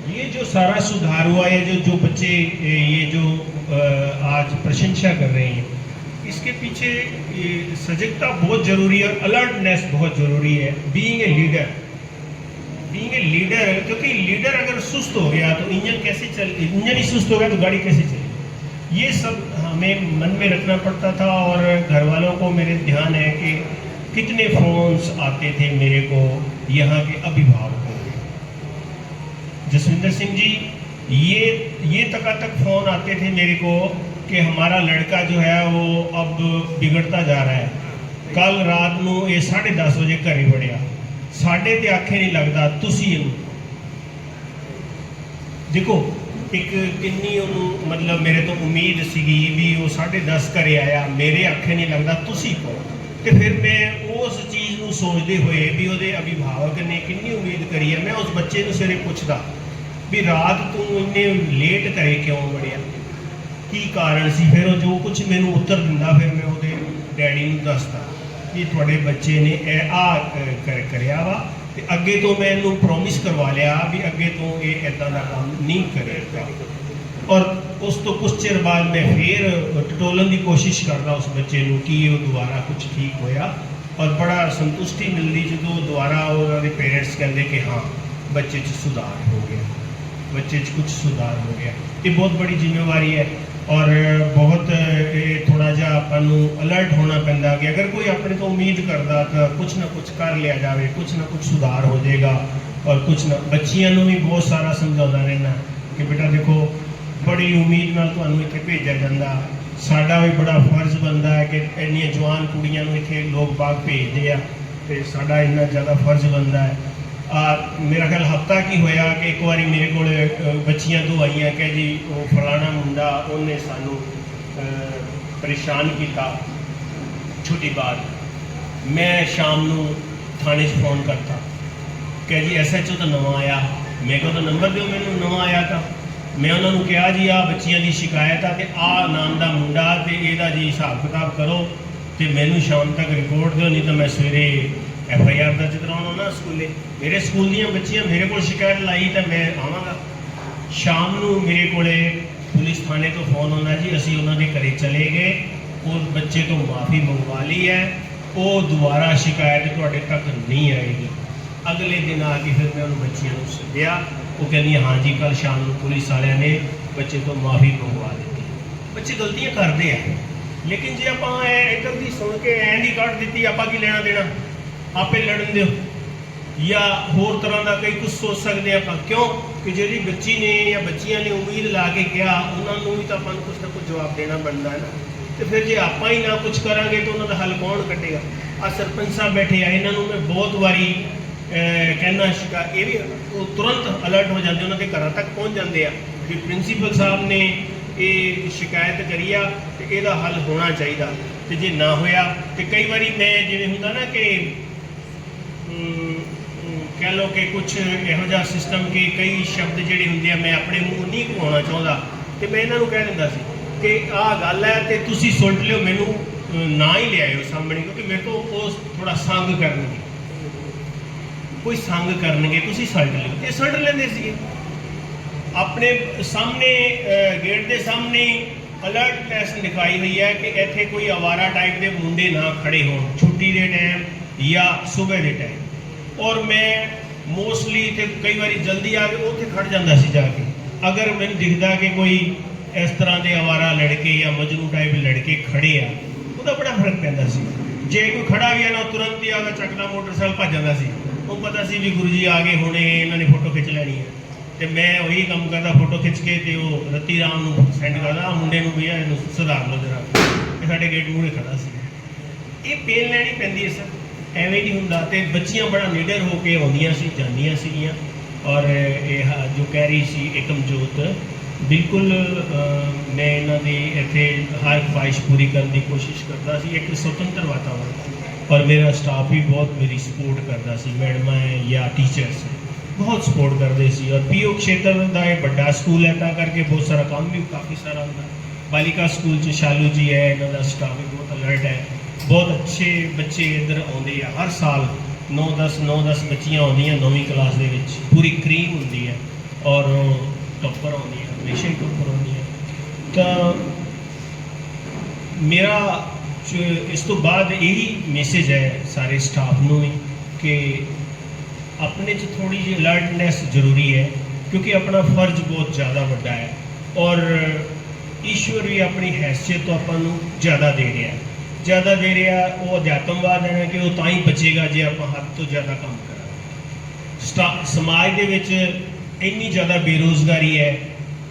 ये जो सारा सुधार हुआ, ये जो बच्चे ये जो आज प्रशंसा कर रहे हैं, इसके पीछे सजगता बहुत ज़रूरी है और अलर्टनेस बहुत ज़रूरी है। बीइंग ए लीडर, क्योंकि लीडर अगर सुस्त हो गया तो इंजन कैसे इंजन ही सुस्त हो गया तो गाड़ी कैसे चलेगी। ये सब हमें मन में रखना पड़ता था। और घर वालों को मेरे ध्यान है कि कितने फोन्स आते थे मेरे को यहाँ के अभिभावकों के। जसविंदर सिंह जी, ये तक फ़ोन आते थे मेरे को कि हमारा लड़का जो है वो अब बिगड़ता जा रहा है। कल रात को ये 10:30 बजे घरे वड़िया, साढ़े ते आखे नहीं लगता, तुसी देखो एक किन्नी मतलब मेरे तो उम्मीद सीगी भी वो 10:30 घरे आया, मेरे आखे नहीं लगता, तुसी को। तो फिर मैं उस चीज़ को सोचते हुए भी वो अभिभावक ने कितनी उम्मीद करी है, मैं उस बच्चे को सवेरे पूछता भी रात तू इन्ने लेट घरे क्यों वड़िया, की कारण सी। फिर जो कुछ मैनू उत्तर दिंदा, फिर मैं वो डैडी को दसदा कि थोड़े बच्चे ने करिया वा, ते अगे तो मैं इनू प्रोमिस करवा लिया भी अगे तो ये इदां दा काम नहीं करेगा। और उस तो कुछ चिर बाद मैं फिर टटोलन की कोशिश करता उस बच्चे को कि वो दोबारा कुछ ठीक होया, और बड़ा संतुष्टि मिलती जो दोबारा उन्होंने पेरेंट्स कहते कि हाँ बच्चे सुधार हो गया, बच्चे कुछ सुधार हो गया। ये बहुत बड़ी जिम्मेवारी है और बहुत थोड़ा जा अपन अलर्ट होना पैंदा कि अगर कोई अपने तो उम्मीद करता तो कुछ ना कुछ कर लिया जाए, कुछ ना कुछ सुधार हो जाएगा। और कुछ ना बच्चियों भी बहुत सारा समझाता रहना कि बेटा देखो बड़ी उम्मीद नाल तुहानू इत्थे भेजा जांदा, साडा भी बड़ा फर्ज बनता है कि इन्नियां जवान कुड़ियां नू इत्थे लोग बाग भेजते हैं, तो साडा इन्ना ज़्यादा फर्ज बनता है। मेरा ख्याल हफ्ता की होया कि एक बार मेरे को बच्चियां तो आईयां कि जी वो फलाना मुंडा उन्हें सानू परेशान किया। छोटी बात, मैं शाम को थाने फ़ोन करता कि जी SHO तो नवा आया, मेरे को तो नंबर दो, मैंने नवा आया था। मैं उन्होंने कहा जी आ बच्चियां की शिकायत है तो आ नाम का मुंडा तो यदा जी हिसाब किताब करो तो मैनू शाम तक रिपोर्ट दो, नहीं तो मैं सवेरे FIR दर्ज कराना ना स्कूले। मेरे स्कूल दियाँ बच्चियां मेरे को शिकायत लाई तो मैं आवागा। शाम को मेरे को पुलिस थाने तो फोन होना जी असी उन्होंने घरे चले गए, उस बच्चे तो माफ़ी मंगवा ली है, वो दोबारा शिकायत थोड़े तक नहीं आएगी। अगले दिन आके फिर मैं उन बच्चियों को सद्या, वो कहती हाँ जी कल शाम को पुलिस वाले ने बच्चे तो माफ़ी मंगवा दी। बच्चे गलतियां करते हैं, लेकिन जे आप इधर की सुन के ऐं दी कट दी आप की लेना देना, आपे लड़न दो या होर तरह का कई कुछ सोच सकते हैं आप। क्यों कि जी बच्ची ने या बच्चियां ने उम्मीद ला के किया, उन्होंने भी तो अपन कुछ ना कुछ जवाब देना बनता है ना। तो फिर जे आप ही ना कुछ करांगे तो उन्होंने हल कौन कटेगा। आ सरपंच साहब बैठे आ, इन्होंने मैं बहुत बारी कहना शिकायत, ये भी तुरंत अलर्ट हो जाते, उन्होंने घर तक पहुँच जाते हैं कि प्रिंसीपल साहब ने ये शिकायत करी आ तो यदा हल होना चाहिए। तो जे ना होया तो कई बारी मैं जिवें हुंदा ना कि कह लो कि कुछ इहो जिहा सिस्टम के कई शब्द जिहड़े हुंदे आ मैं अपने मूँह नहीं घुमाउणा चाहुंदा, तो मैं इन्हां नूं कह दिंदा सी कि आ गल है तो तुसीं सुण लिओ, मैनूं ना ही लिआओ सामने, क्योंकि मेरे तो वो थोड़ा संग करनगे, कोई संग करनगे, तुसीं सल्ट लिओ। ये सल्ट लैंदे सी अपने सामने गेट के सामने अलर्टनेस दिखाई हुई है कि इत्थे कोई आवारा टाइप के मुंडे ना खड़े हो छुट्टी के टाइम या सुबह के टाइम। और मैं मोस्टली तो कई बार जल्दी आके उत्थे खड़ जाता सी जाके, अगर मैंने दिखता कि कोई इस तरह के आवारा लड़के या मजनू टाइप लड़के खड़े आ, उसका बड़ा फर्क पैंदा सी। जे कोई खड़ा भी है ना तुरंत ही आगे चकदा मोटरसाइकिल भज जाता सी, वो पता सी भी गुरु जी आ गए होने, इन्होंने फोटो खिंच लैनी है। तो मैं वही काम करता, फोटो खिंच के तो रत्ती राम को सेंड करता, मुंडे को भी सुधार लो जरा, ये साढ़े गेट मूहरे खड़ा सी। ये पेन लैनी पैंदी है सर, एवं नहीं होंदा। तो बच्चियां बड़ा निडर होकर आउंदियां सी जांदियां सीगियां। और जो कह रही सी एकमजोत, बिल्कुल मैं इन्हां दी इत्थे हर ख्वाहिश पूरी करने की कोशिश करता सी। एक स्वतंत्र वातावरण, और मेरा स्टाफ भी बहुत मेरी सपोर्ट करता सी, मैडमां या टीचर्स। बहुत सपोर्ट करते सी। और पीओ क्षेत्र का एक बड़ा स्कूल है, ता करके बहुत सारा काम भी काफ़ी सारा होता। बालिका स्कूल च शालू जी है, इन्हों का स्टाफ भी बहुत अलर्ट है, बहुत अच्छे बच्चे इधर आते हैं हर साल। 9-10 बच्चियाँ आउंदियां 9वीं क्लास दे विच, पूरी क्रीम होंदी है और टॉपर आउंदी है, हमेशा ही टॉपर आउंदी है। तो मेरा इस तो बाद यही मैसेज है सारे स्टाफ नूं भी कि अपने च थोड़ी जी अलर्टनेस जरूरी है, क्योंकि अपना फर्ज बहुत ज़्यादा बड़ा है और ईश्वर भी अपनी हैसियत तो अपन ज़्यादा दे रहा है, वो अध्यात्मवाद है ना कि वो तां ही बचेगा जे आप हद तो ज़्यादा काम करें। समाज दे विच इन्नी ज़्यादा बेरोज़गारी है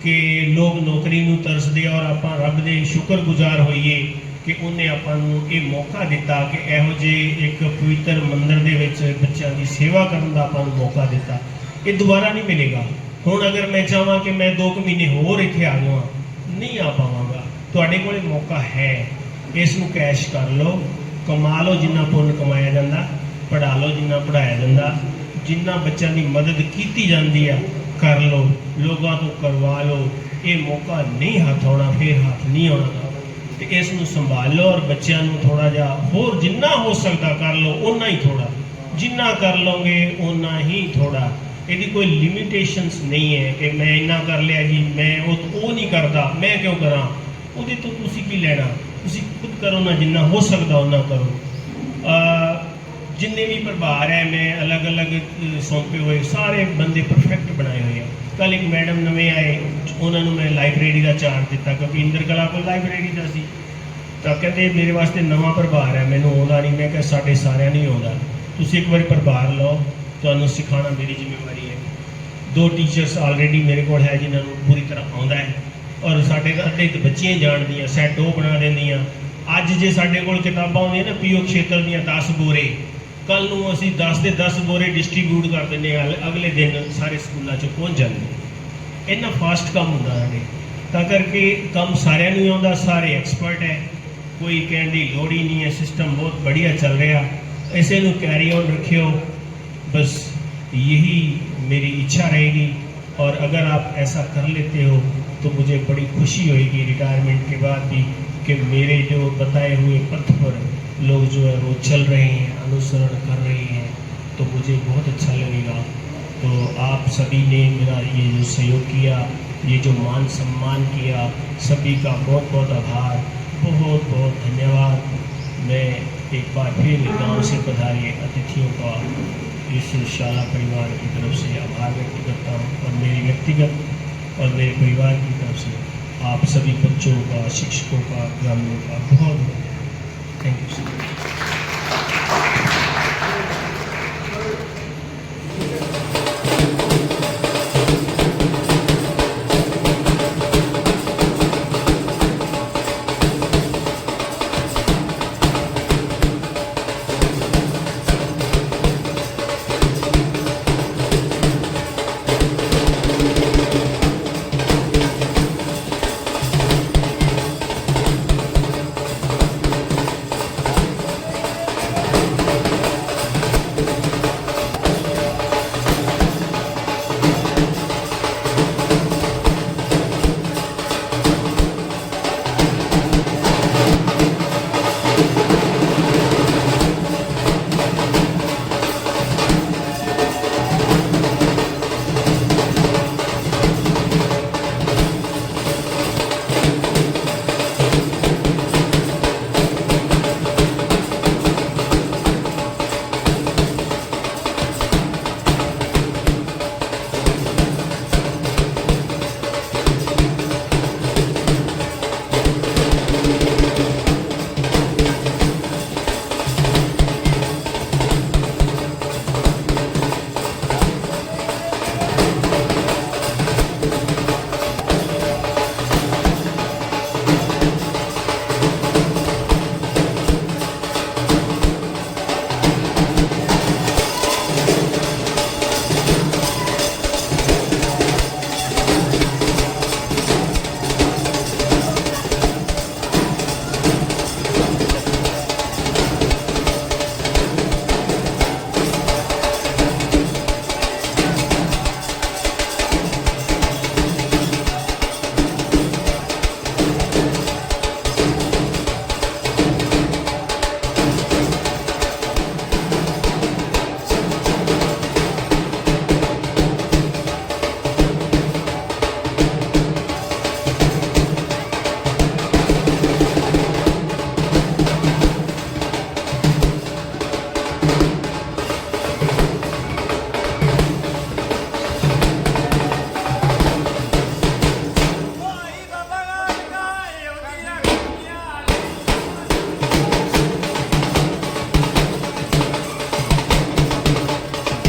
कि लोग नौकरी नूं तरसदे और आप रब दे शुक्रगुजार होइए कि उन्हें आपां नूं ये मौका दिता कि इहो जे एक पवित्र मंदिर दे विच बच्चों की सेवा करन दा आपां नूं मौका दिता। ये दोबारा नहीं मिलेगा। हुण अगर मैं चाहां कि मैं 2 महीने होर इत्थे आ जावां, नहीं आ पावांगा। तुहाडे कोले मौका है, इसनूं कैश कर लो, कमा लो जिन्ना पुण्य कमाया जाता, पढ़ा लो जिन्ना पढ़ाया जाता, जिन्ना बच्चों की मदद की जाती है कर लो, लोगों तो करवा लो। ये मौका नहीं हाथ आना, फिर हाथ नहीं आना। तो इसनूं संभाल लो और बच्चों थोड़ा जा होर जिन्ना हो सकता कर लो, उन्ना ही थोड़ा, जिन्ना कर लोगे उन्ना ही थोड़ा। यदि कोई लिमिटेशंस नहीं है कि मैं इन्ना कर लिया जी, मैं वो नहीं करता, मैं क्यों करा, वो तो तुसी की लेना, तुसी खुद करो ना, जिन्ना हो सकता उन्ना करो। जिन्ने भी प्रभार है मैं अलग अलग सौंपे हुए, सारे बंदे परफेक्ट बनाए हुए हैं। कल एक मैडम नवे आए, उन्होंने मैं लाइब्रेरी का चार्ज दिता क्योंकि इंदर कला को लाइब्रेरी का सी, तो कहते मेरे वास्ते नवा प्रभार है, मैंने आता नहीं। मैं क्या साढ़े सारे नहीं आता, तुसी एक बार प्रभार लो, तो सिखाना मेरी जिम्मेवारी है। 2 टीचर्स ऑलरेडी मेरे को है जिन्होंने पूरी तरह आता है और साढ़े अद्धे तो बच्चियां जानदियां, सैट वो बना देंदियां। अज जे साढ़े कोल किताबां होंदियां ना पीओ क्षेत्र दियां 10 बोरे, कल नूं असीं 10 दे 10 बोरे डिस्ट्रीब्यूट कर देंगे, अगले दिन सारे स्कूलों च पहुँच जाते। इन्ना फास्ट काम होंदा साडे, तां करके काम सारिਆਂ ਨੂੰ आउंदा, सारे एक्सपर्ट है, कोई कहने की लोड़ ही नहीं है। सिस्टम बहुत बढ़िया चल रहा, इसे नूं कैरी ऑन रखियो, बस यही मेरी इच्छा रहेगी। और अगर आप ऐसा कर लेते हो तो मुझे बड़ी खुशी होगी रिटायरमेंट के बाद भी कि मेरे जो बताए हुए पथ पर लोग जो है वो चल रहे हैं, अनुसरण कर रहे हैं, तो मुझे बहुत अच्छा लगेगा। तो आप सभी ने मेरा ये जो सहयोग किया, ये जो मान सम्मान किया, सभी का बहुत बहुत आभार, बहुत बहुत धन्यवाद। मैं एक बार फिर गांव से पधारे अतिथियों का इस शाला परिवार की तरफ से आभार व्यक्त करता हूँ और मेरी व्यक्तिगत और मेरे परिवार की तरफ से आप सभी बच्चों का, शिक्षकों का, ग्रामीणों का बहुत बहुत थैंक यू सर।